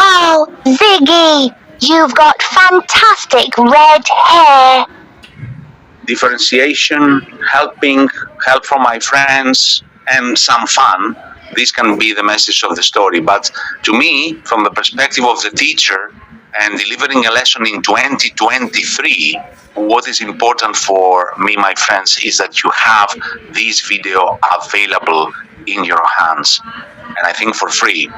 Oh, Ziggy, you've got fantastic red hair. Differentiation, help from my friends, and some fun. This can be the message of the story. But to me, from the perspective of the teacher and delivering a lesson in 2023, what is important for me, my friends, is that you have this video available in your hands. And I think for free.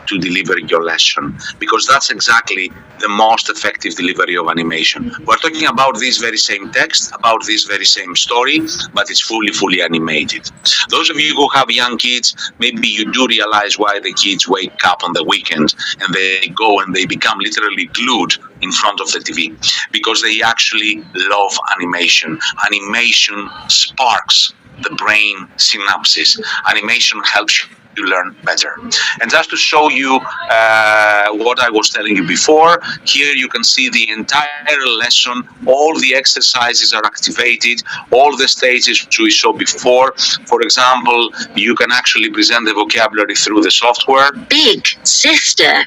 To deliver your lesson, because that's exactly the most effective delivery of animation. We're talking about this very same text, about this very same story, but it's fully animated. Those of you who have young kids, maybe you do realize why the kids wake up on the weekend and they go and they become literally glued in front of the TV, because they actually love animation. Animation sparks the brain synapses. Animation helps you learn better. And just to show you what I was telling you before, here you can see the entire lesson. All the exercises are activated, all the stages which we saw before. For example, you can actually present the vocabulary through the software. Big sister,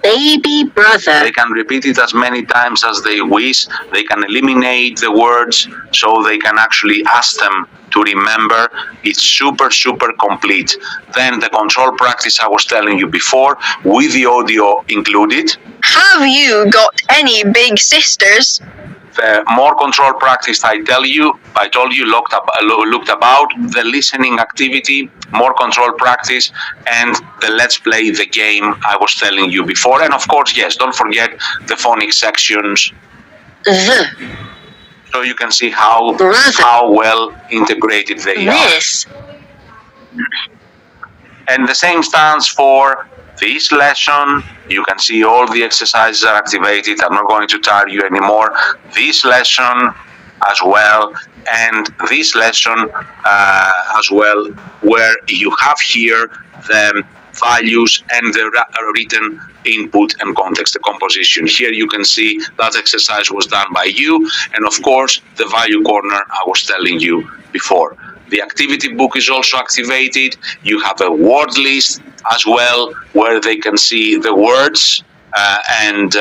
baby brother. They can repeat it as many times as they wish. They can eliminate the words, so they can actually ask them to remember. It's super complete. Then the control practice I was telling you before, with the audio included. Have you got any big sisters? The more control practice I told you, looked about the listening activity, more control practice, and the let's play the game I was telling you before. And of course, yes, don't forget the phonics sections. So you can see how well integrated they are. And the same stands for this lesson. You can see all the exercises are activated. I'm not going to tire you anymore. This lesson as well, and this lesson as well, where you have here the values and the written input and context, the composition. Here you can see that exercise was done by you, and of course the value corner I was telling you before. The activity book is also activated. You have a word list as well, where they can see the words, and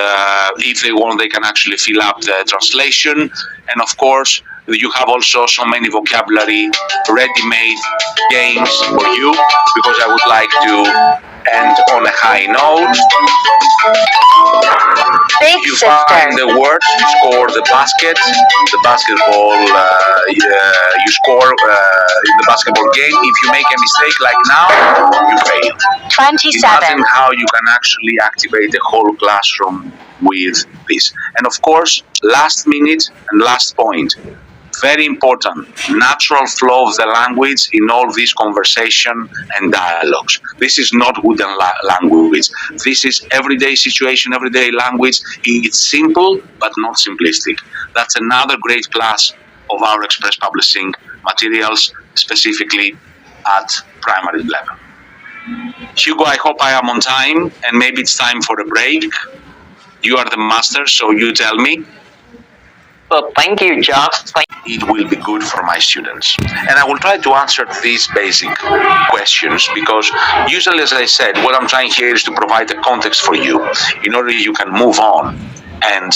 if they want, they can actually fill up the translation. And of course, you have also so many vocabulary ready-made games for you, because I would like to end on a high note. Big You sister. find the words, you score the basket, the basketball, you score in the basketball game. If you make a mistake like now, you fail. 27. Imagine how you can actually activate the whole classroom with this. And of course, last minute and last point, very important, natural flow of the language in all these conversation and dialogues. This is not wooden language. This is everyday situation, everyday language. It's simple, but not simplistic. That's another great class of our Express Publishing materials, specifically at primary level. Hugo, I hope I am on time, and maybe it's time for a break. You are the master, so you tell me. Well, thank you, Josh. It will be good for my students. And I will try to answer these basic questions because usually, as I said, what I'm trying here is to provide a context for you in order you can move on and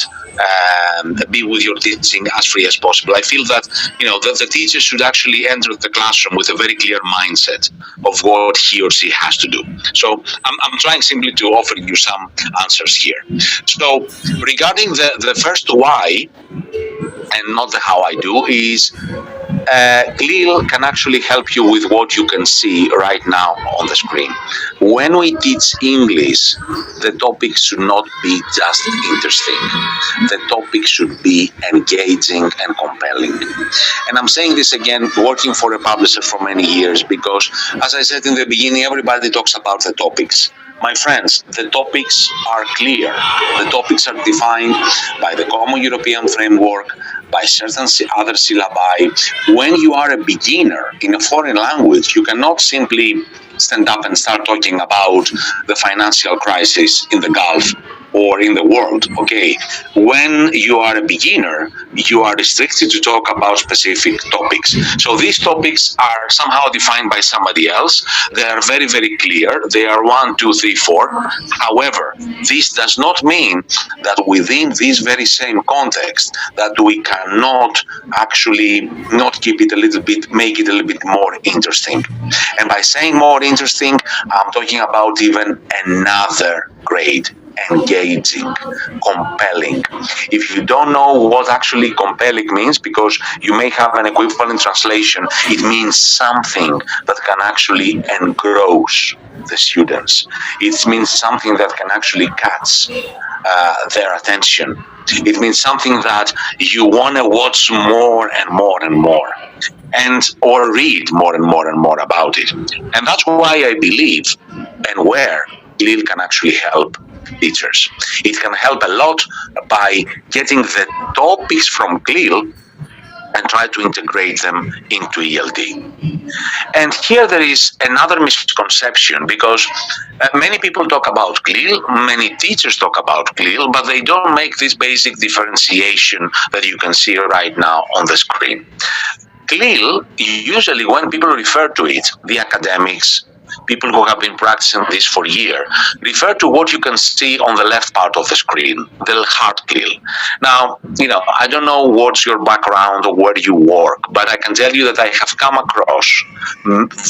be with your teaching as free as possible. I feel that the teacher should actually enter the classroom with a very clear mindset of what he or she has to do. So I'm trying simply to offer you some answers here. So regarding the first why and not the how I do is CLIL can actually help you with what you can see right now on the screen. When we teach English, the topic should not be just interesting. The topic should be engaging and compelling. And I'm saying this again, working for a publisher for many years, because as I said in the beginning, everybody talks about the topics. My friends, the topics are clear. The topics are defined by the Common European Framework, by certain other syllabi. When you are a beginner in a foreign language, you cannot simply stand up and start talking about the financial crisis in the Gulf or in the world, okay? When you are a beginner, you are restricted to talk about specific topics. So these topics are somehow defined by somebody else. They are very, very clear. They are 1, 2, 3, 4. However, this does not mean that within this very same context that we cannot actually not keep it a little bit, make it a little bit more interesting. And by saying more interesting, I'm talking about even another grade: engaging, compelling. If you don't know what actually compelling means, because you may have an equivalent translation, it means something that can actually engross the students. It means something that can actually catch their attention. It means something that you want to watch more and more and more, or read more and more and more about it. And that's why I believe and where CLIL can actually help teachers. It can help a lot by getting the topics from CLIL and try to integrate them into ELD. And here there is another misconception, because many people talk about CLIL, many teachers talk about CLIL, but they don't make this basic differentiation that you can see right now on the screen. CLIL, usually when people refer to it, the academics, people who have been practicing this for years, refer to what you can see on the left part of the screen, the hard CLIL. Now, I don't know what's your background or where you work, but I can tell you that I have come across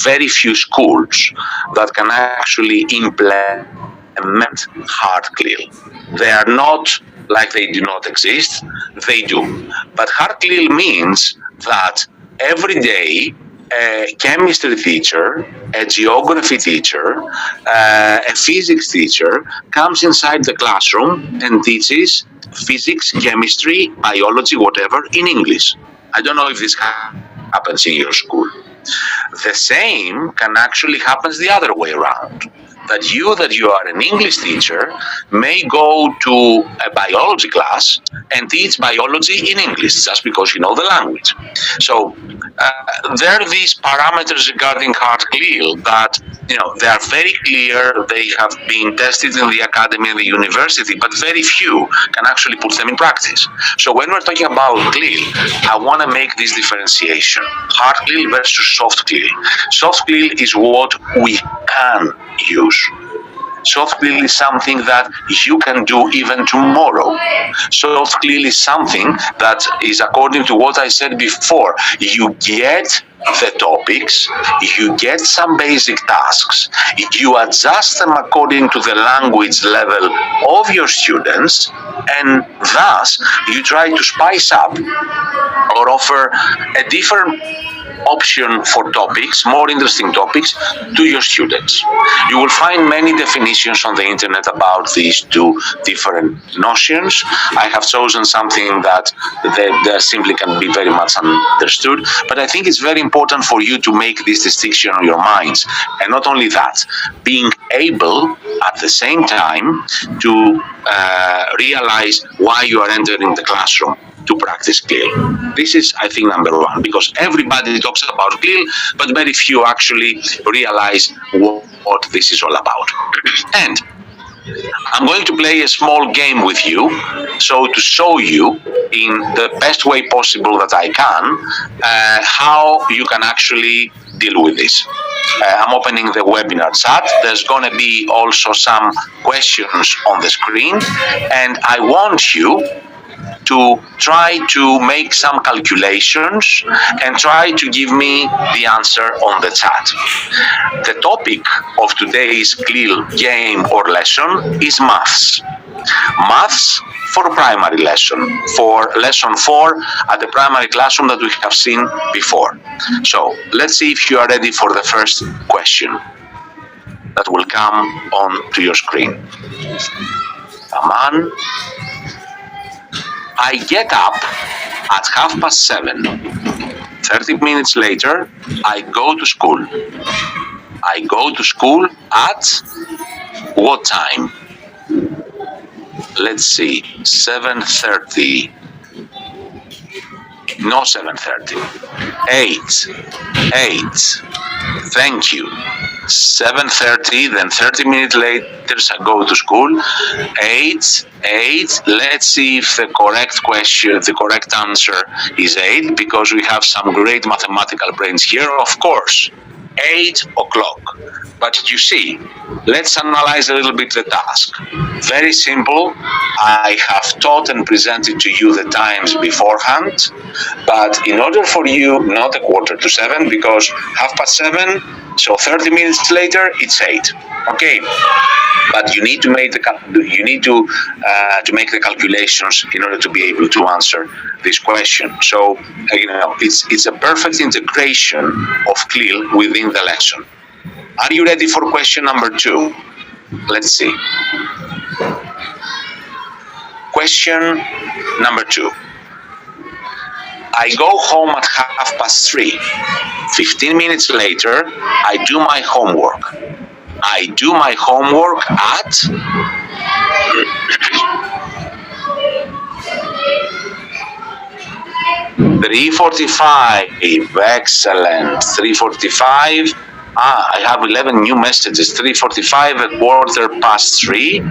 very few schools that can actually implement hard CLIL. They are not like they do not exist, they do. But hard CLIL means that every day a chemistry teacher, a geography teacher, a physics teacher comes inside the classroom and teaches physics, chemistry, biology, whatever, in English. I don't know if this happens in your school. The same can actually happen the other way around. That you are an English teacher may go to a biology class and teach biology in English just because you know the language. So there are these parameters regarding hard CLIL that they are very clear. They have been tested in the academy and the university, but very few can actually put them in practice. So when we're talking about CLIL, I want to make this differentiation: hard CLIL versus soft CLIL. Soft CLIL is what we can use. Soft CLIL is something that you can do even tomorrow. Soft CLIL is something that is, according to what I said before, you get the topics, you get some basic tasks, you adjust them according to the language level of your students, and thus you try to spice up or offer a different option for topics, more interesting topics, to your students. You will find many definitions on the internet about these two different notions. I have chosen something that simply can be very much understood, but I think it's very important for you to make this distinction on your minds. And not only that, being able at the same time to realize why you are entering the classroom. to practice CLIL. This is, I think, number one, because everybody talks about CLIL, but very few actually realize what this is all about. And I'm going to play a small game with you, so to show you in the best way possible that I can, how you can actually deal with this. I'm opening the webinar chat. There's going to be also some questions on the screen, and I want you to try to make some calculations and try to give me the answer on the chat. The topic of today's CLIL game or lesson is maths. Maths for primary lesson, for lesson 4 at the primary classroom that we have seen before. So let's see if you are ready for the first question that will come on to your screen. Come on. I get up at 7:30. 30 minutes later, I go to school. I go to school at what time? Let's see, 7:30. No 7:30. 8. Thank you. 7:30, then 30 minutes later I go to school. 8. Let's see if the correct answer is 8, because we have some great mathematical brains here, of course. 8 o'clock. But you see, let's analyze a little bit the task. Very simple. I have taught and presented to you the times beforehand, but in order for you, not 7:15, because 7:30, so 30 minutes later, it's 8. Okay, but you need to make to make the calculations in order to be able to answer this question. So it's a perfect integration of CLIL within the lesson. Are you ready for question number 2? Let's see. Question number 2. I go home at 3:30. 15 minutes later, I do my homework. I do my homework at 3:45. Excellent. 3:45. I have 11 new messages. 3:45, 3:15.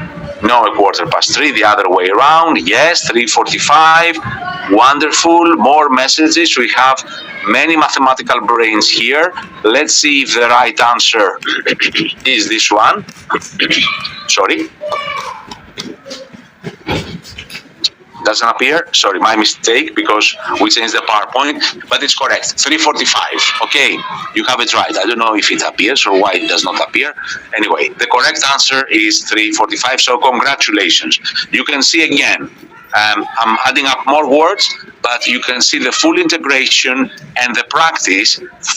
No, 3:15. The other way around. Yes, 3:45. Wonderful. More messages. We have many mathematical brains here. Let's see if the right answer is this one. Sorry. Doesn't appear. Sorry, my mistake, because we changed the PowerPoint, but it's correct. 3:45. Okay, you have it right. I don't know if it appears or why it does not appear. Anyway, the correct answer is 3:45. So congratulations. You can see again. I'm adding up more words, but you can see the full integration and the practice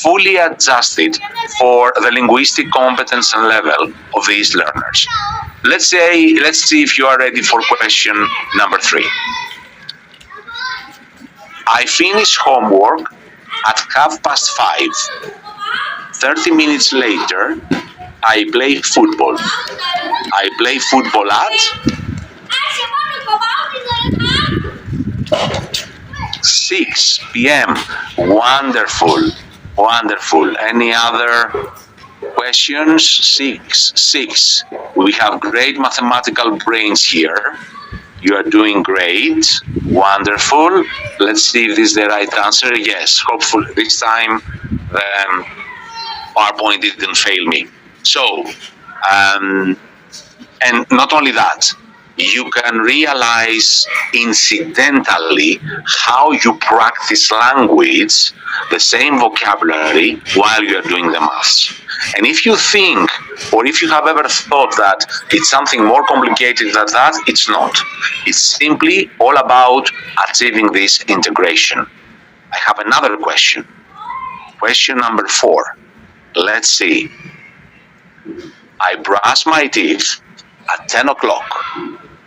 fully adjusted for the linguistic competence and level of these learners. Let's see if you are ready for question number 3. I finish homework at 5:30. 30 minutes later, I play football. I play football at 6 p.m. Wonderful. Any other questions? 6. We have great mathematical brains here. You are doing great. Wonderful. Let's see if this is the right answer. Yes, hopefully this time the PowerPoint didn't fail me. So, and not only that, you can realize incidentally how you practice language, the same vocabulary, while you are doing the maths. And if you think, or if you have ever thought that it's something more complicated than that, it's not. It's simply all about achieving this integration. I have another question. Question number 4. Let's see. I brush my teeth at 10 o'clock.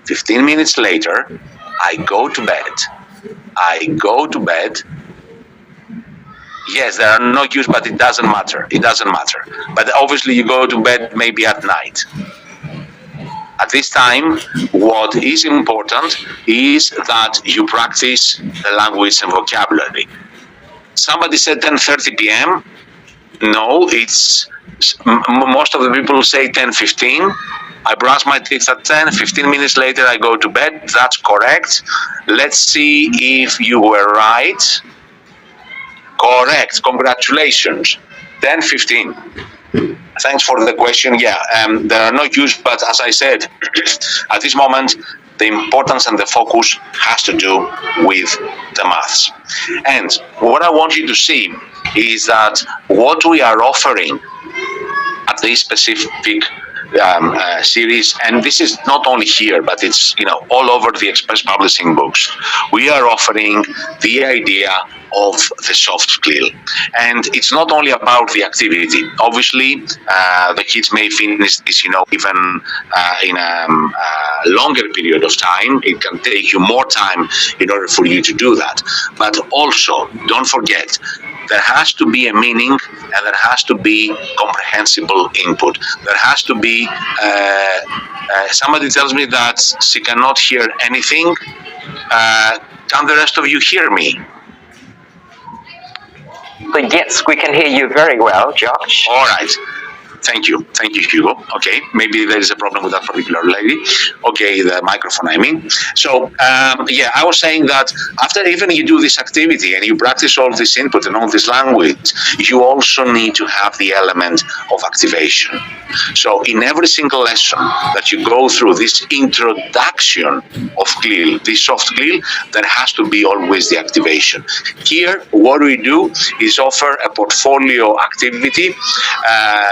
15 minutes later, I go to bed. Yes, there are no cues, but it doesn't matter. But obviously you go to bed maybe at night. At this time, what is important is that you practice the language and vocabulary. Somebody said 10:30 p.m. No, it's most of the people say 10:15. I brush my teeth at 10, 15 minutes later I go to bed. That's correct. Let's see if you were right. Correct. Congratulations. 10:15. Thanks for the question. Yeah, there are no huge, but as I said, at this moment, the importance and the focus has to do with the maths. And what I want you to see is that what we are offering at this specific series, and this is not only here, but it's all over the Express Publishing books. We are offering the idea of the soft CLIL, and it's not only about the activity. Obviously, the kids may finish this, even in a longer period of time. It can take you more time in order for you to do that. But also, don't forget, there has to be a meaning and there has to be comprehensible input. There has to be, somebody tells me that she cannot hear anything. Can the rest of you hear me? But yes, we can hear you very well, Josh. All right. Thank you, Hugo. Okay, maybe there is a problem with that particular lady. Okay, the microphone, I mean. So, yeah, I was saying that after even you do this activity and you practice all this input and all this language, you also need to have the element of activation. So, in every single lesson that you go through this introduction of CLIL, this soft CLIL, there has to be always the activation. Here, what we do is offer a portfolio activity,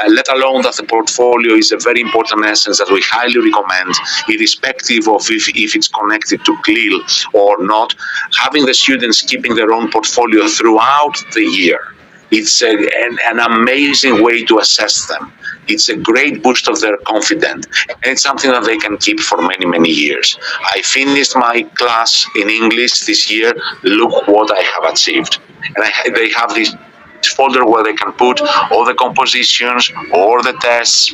let alone that the portfolio is a very important essence that we highly recommend, irrespective of if it's connected to CLIL or not, having the students keeping their own portfolio throughout the year. It's an amazing way to assess them. It's a great boost of their confidence, and it's something that they can keep for many, many years. I finished my class in English this year. Look what I have achieved. And they have this folder where they can put all the compositions, all the tests,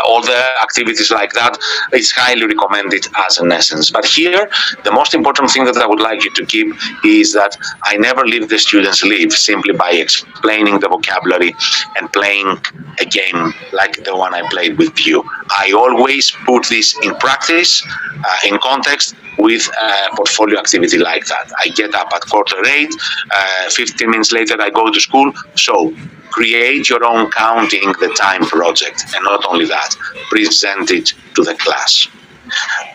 all the activities like that. It's highly recommended as an essence. But here, the most important thing that I would like you to keep is that I never leave the students leave simply by explaining the vocabulary and playing a game like the one I played with you. I always put this in practice, in context, with a portfolio activity like that. I get up at 7:45, 15 minutes later I go to school. So create your own counting the time project, and not only that, present it to the class.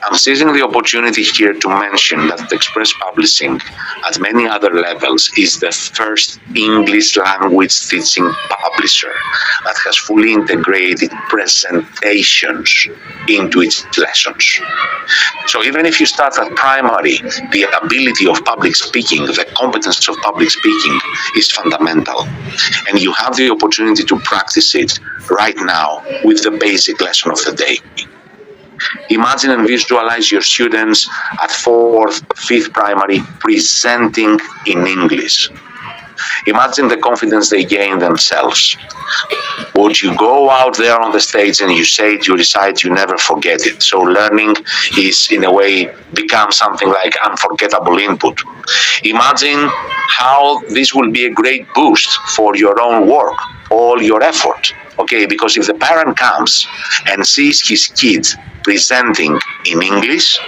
I'm seizing the opportunity here to mention that Express Publishing, at many other levels, is the first English language teaching publisher that has fully integrated presentations into its lessons. So even if you start at primary, the ability of public speaking, the competence of public speaking is fundamental. And you have the opportunity to practice it right now with the basic lesson of the day. Imagine and visualize your students at 4th, 5th primary presenting in English. Imagine the confidence they gain themselves. Would you go out there on the stage and you say it, you recite, you never forget it. So learning is, in a way, becomes something like unforgettable input. Imagine how this will be a great boost for your own work, all your effort. Okay, because if the parent comes and sees his kid presenting in English,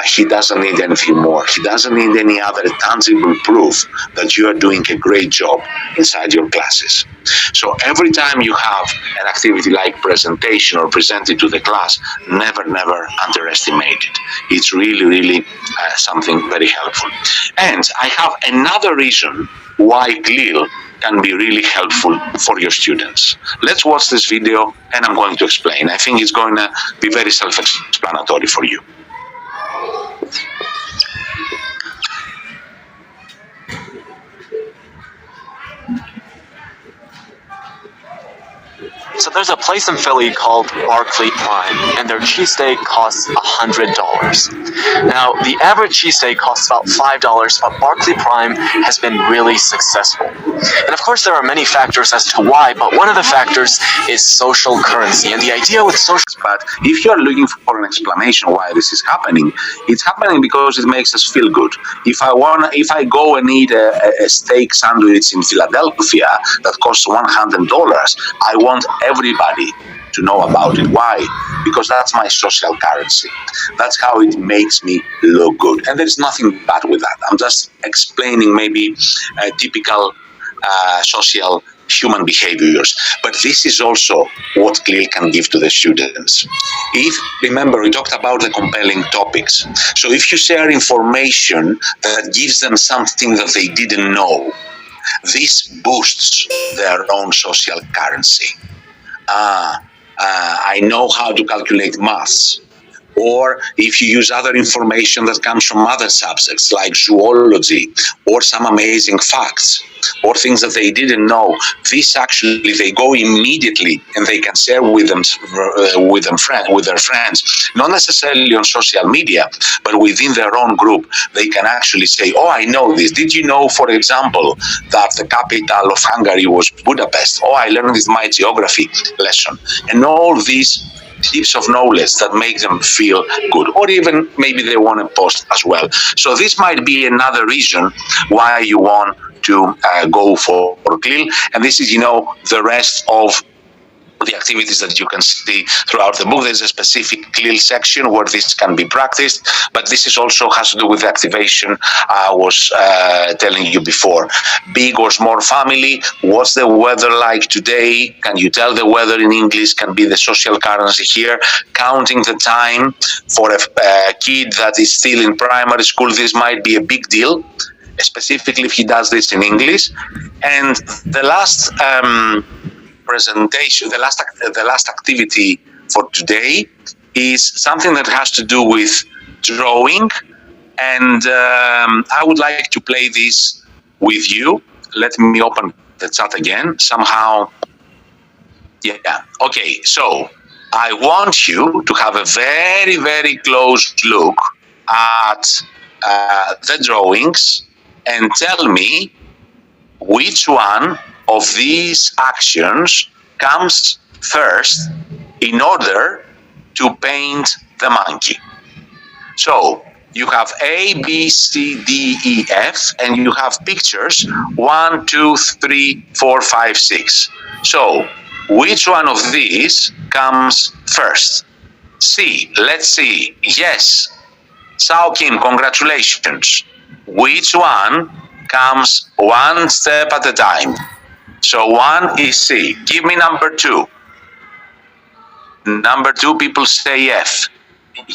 he doesn't need anything more. He doesn't need any other tangible proof that you are doing a great job inside your classes. So every time you have an activity like presentation or present it to the class, never underestimate it. It's really something very helpful. And I have another reason why CLIL can be really helpful for your students. Let's watch this video and I'm going to explain. I think it's going to be very self-explanatory for you. So there's a place in Philly called Barclay Prime, and their cheesesteak costs $100. Now, the average cheesesteak costs about $5, but Barclay Prime has been really successful. And of course, there are many factors as to why, but one of the factors is social currency. And the idea with social... But if you are looking for an explanation why this is happening, it's happening because it makes us feel good. If I go and eat a steak sandwich in Philadelphia that costs $100, I want everybody to know about it. Why? Because that's my social currency. That's how it makes me look good. And there's nothing bad with that. I'm just explaining maybe typical social human behaviors. But this is also what CLIL can give to the students. Remember, we talked about the compelling topics. So if you share information that gives them something that they didn't know, this boosts their own social currency. I know how to calculate maths. Or if you use other information that comes from other subjects like zoology or some amazing facts or things that they didn't know, this actually they go immediately and they can share with their friends, not necessarily on social media, but within their own group. They can actually say, oh, I know this. Did you know, for example, that the capital of Hungary was Budapest? Oh, I learned this in my geography lesson. And all these tips of knowledge that make them feel good, or even maybe they want to post as well. So this might be another reason why you want to go for CLIL, and this is, the rest of the activities that you can see throughout the book. There's a specific CLIL section where this can be practiced, but this is also has to do with the activation I was telling you before. Big or small family, what's the weather like today? Can you tell the weather in English? Can be the social currency here. Counting the time for a kid that is still in primary school, this might be a big deal, specifically if he does this in English. And the last presentation, the last activity for today is something that has to do with drawing, and I would like to play this with you. Let me open the chat again. Somehow, yeah, okay. So I want you to have a very, very close look at the drawings and tell me which one of these actions comes first in order to paint the monkey. So you have A, B, C, D, E, F, and you have pictures 1, 2, 3, 4, 5, 6. So which one of these comes first? C, let's see. Yes, Sao Kim, congratulations. Which one comes one step at a time? So 1 is C. Give me number 2. Number 2, people say F.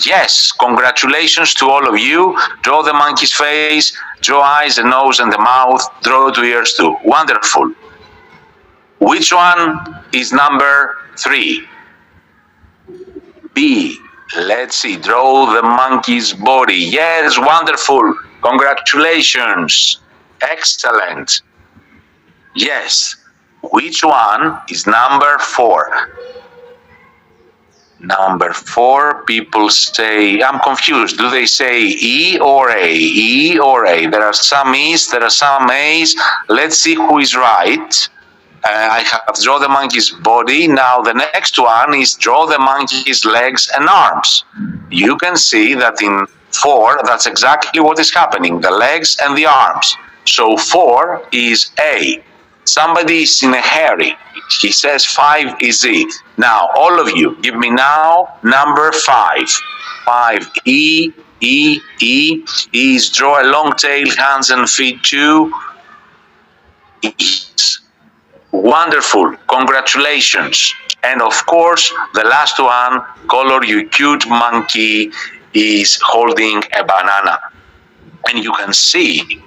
Yes, congratulations to all of you. Draw the monkey's face, draw eyes, the nose, and the mouth. Draw 2 ears too. Wonderful. Which one is number 3? B. Let's see. Draw the monkey's body. Yes, wonderful. Congratulations. Excellent. Yes. Which one is number 4? Number 4, people say, I'm confused. Do they say E or A? E or A? There are some E's, there are some A's. Let's see who is right. I have draw the monkey's body. Now the next one is draw the monkey's legs and arms. You can see that in 4, that's exactly what is happening, the legs and the arms. So 4 is A. Somebody is in a hurry. He says 5 is E. Now, all of you, give me now number 5. 5, E, E, E. E is draw a long tail, hands and feet too. E. Wonderful, congratulations. And of course, the last one, color you cute monkey, is holding a banana. And you can see,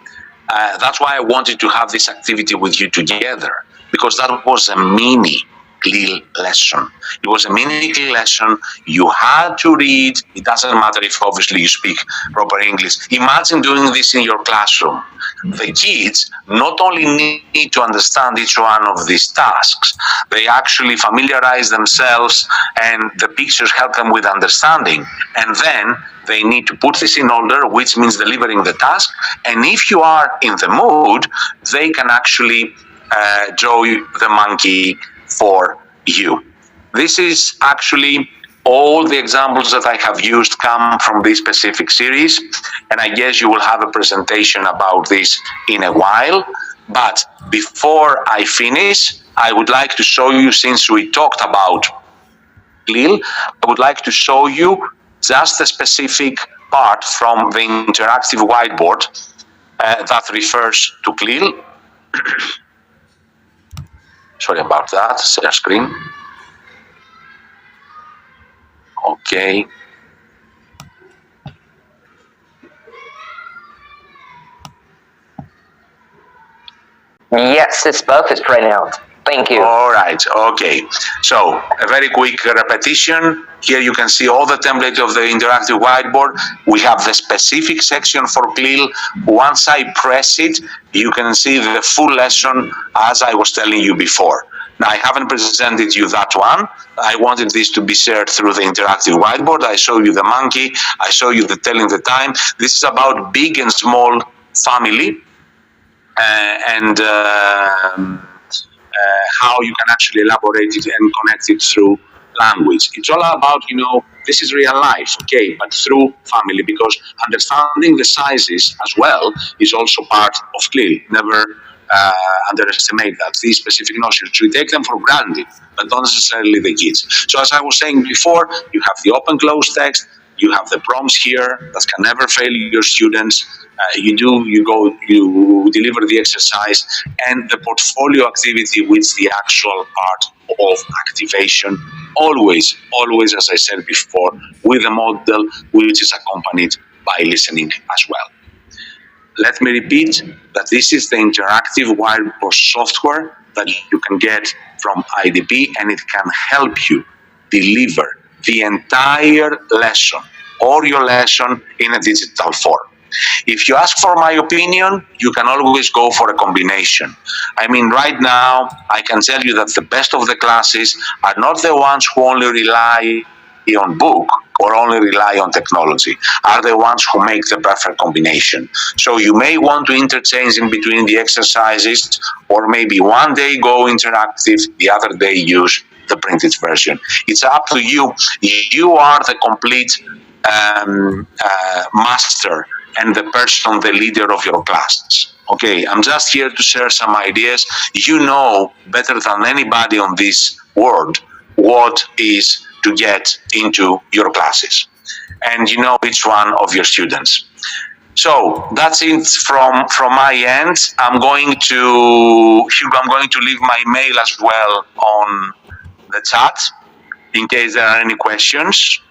that's why I wanted to have this activity with you together, because that was a mini CLIL lesson. It was a mini CLIL lesson. You had to read. It doesn't matter if obviously you speak proper English. Imagine doing this in your classroom. The kids not only need to understand each one of these tasks, they actually familiarize themselves, and the pictures help them with understanding. And then they need to put this in order, which means delivering the task. And if you are in the mood, they can actually draw the monkey for you. This is actually all the examples that I have used come from this specific series, and I guess you will have a presentation about this in a while. But before I finish, I would like to show you, since we talked about CLIL, I would like to show you just a specific part from the interactive whiteboard that refers to CLIL. Sorry about that, share screen. Okay. Yes, it's perfect right now. Thank you. All right, okay. So a very quick repetition. Here you can see all the template of the interactive whiteboard. We have the specific section for CLIL. Once I press it, you can see the full lesson as I was telling you before. Now, I haven't presented you that one. I wanted this to be shared through the interactive whiteboard. I show you the monkey. I show you the telling the time. This is about big and small family and how you can actually elaborate it and connect it through language. It's all about, this is real life, okay, but through family, because understanding the sizes as well is also part of CLIL. Never underestimate that. These specific notions, we take them for granted, but not necessarily the kids. So as I was saying before, you have the open close text, you have the prompts here that can never fail your students. You deliver the exercise, and the portfolio activity, which the actual part of activation, always, as I said before, with a model which is accompanied by listening as well. Let me repeat that this is the interactive whiteboard software that you can get from IDP, and it can help you deliver the entire lesson or your lesson in a digital form. If you ask for my opinion, you can always go for a combination. I mean, right now, I can tell you that the best of the classes are not the ones who only rely on book or only rely on technology, are the ones who make the perfect combination. So you may want to interchange in between the exercises, or maybe one day go interactive, the other day use the printed version. It's up to you. You are the complete master and the person, the leader of your class. Okay, I'm just here to share some ideas. You know better than anybody on this world what is to get into your classes, and you know each one of your students. So that's it from my end. I'm going to leave my mail as well on the chat in case there are any questions.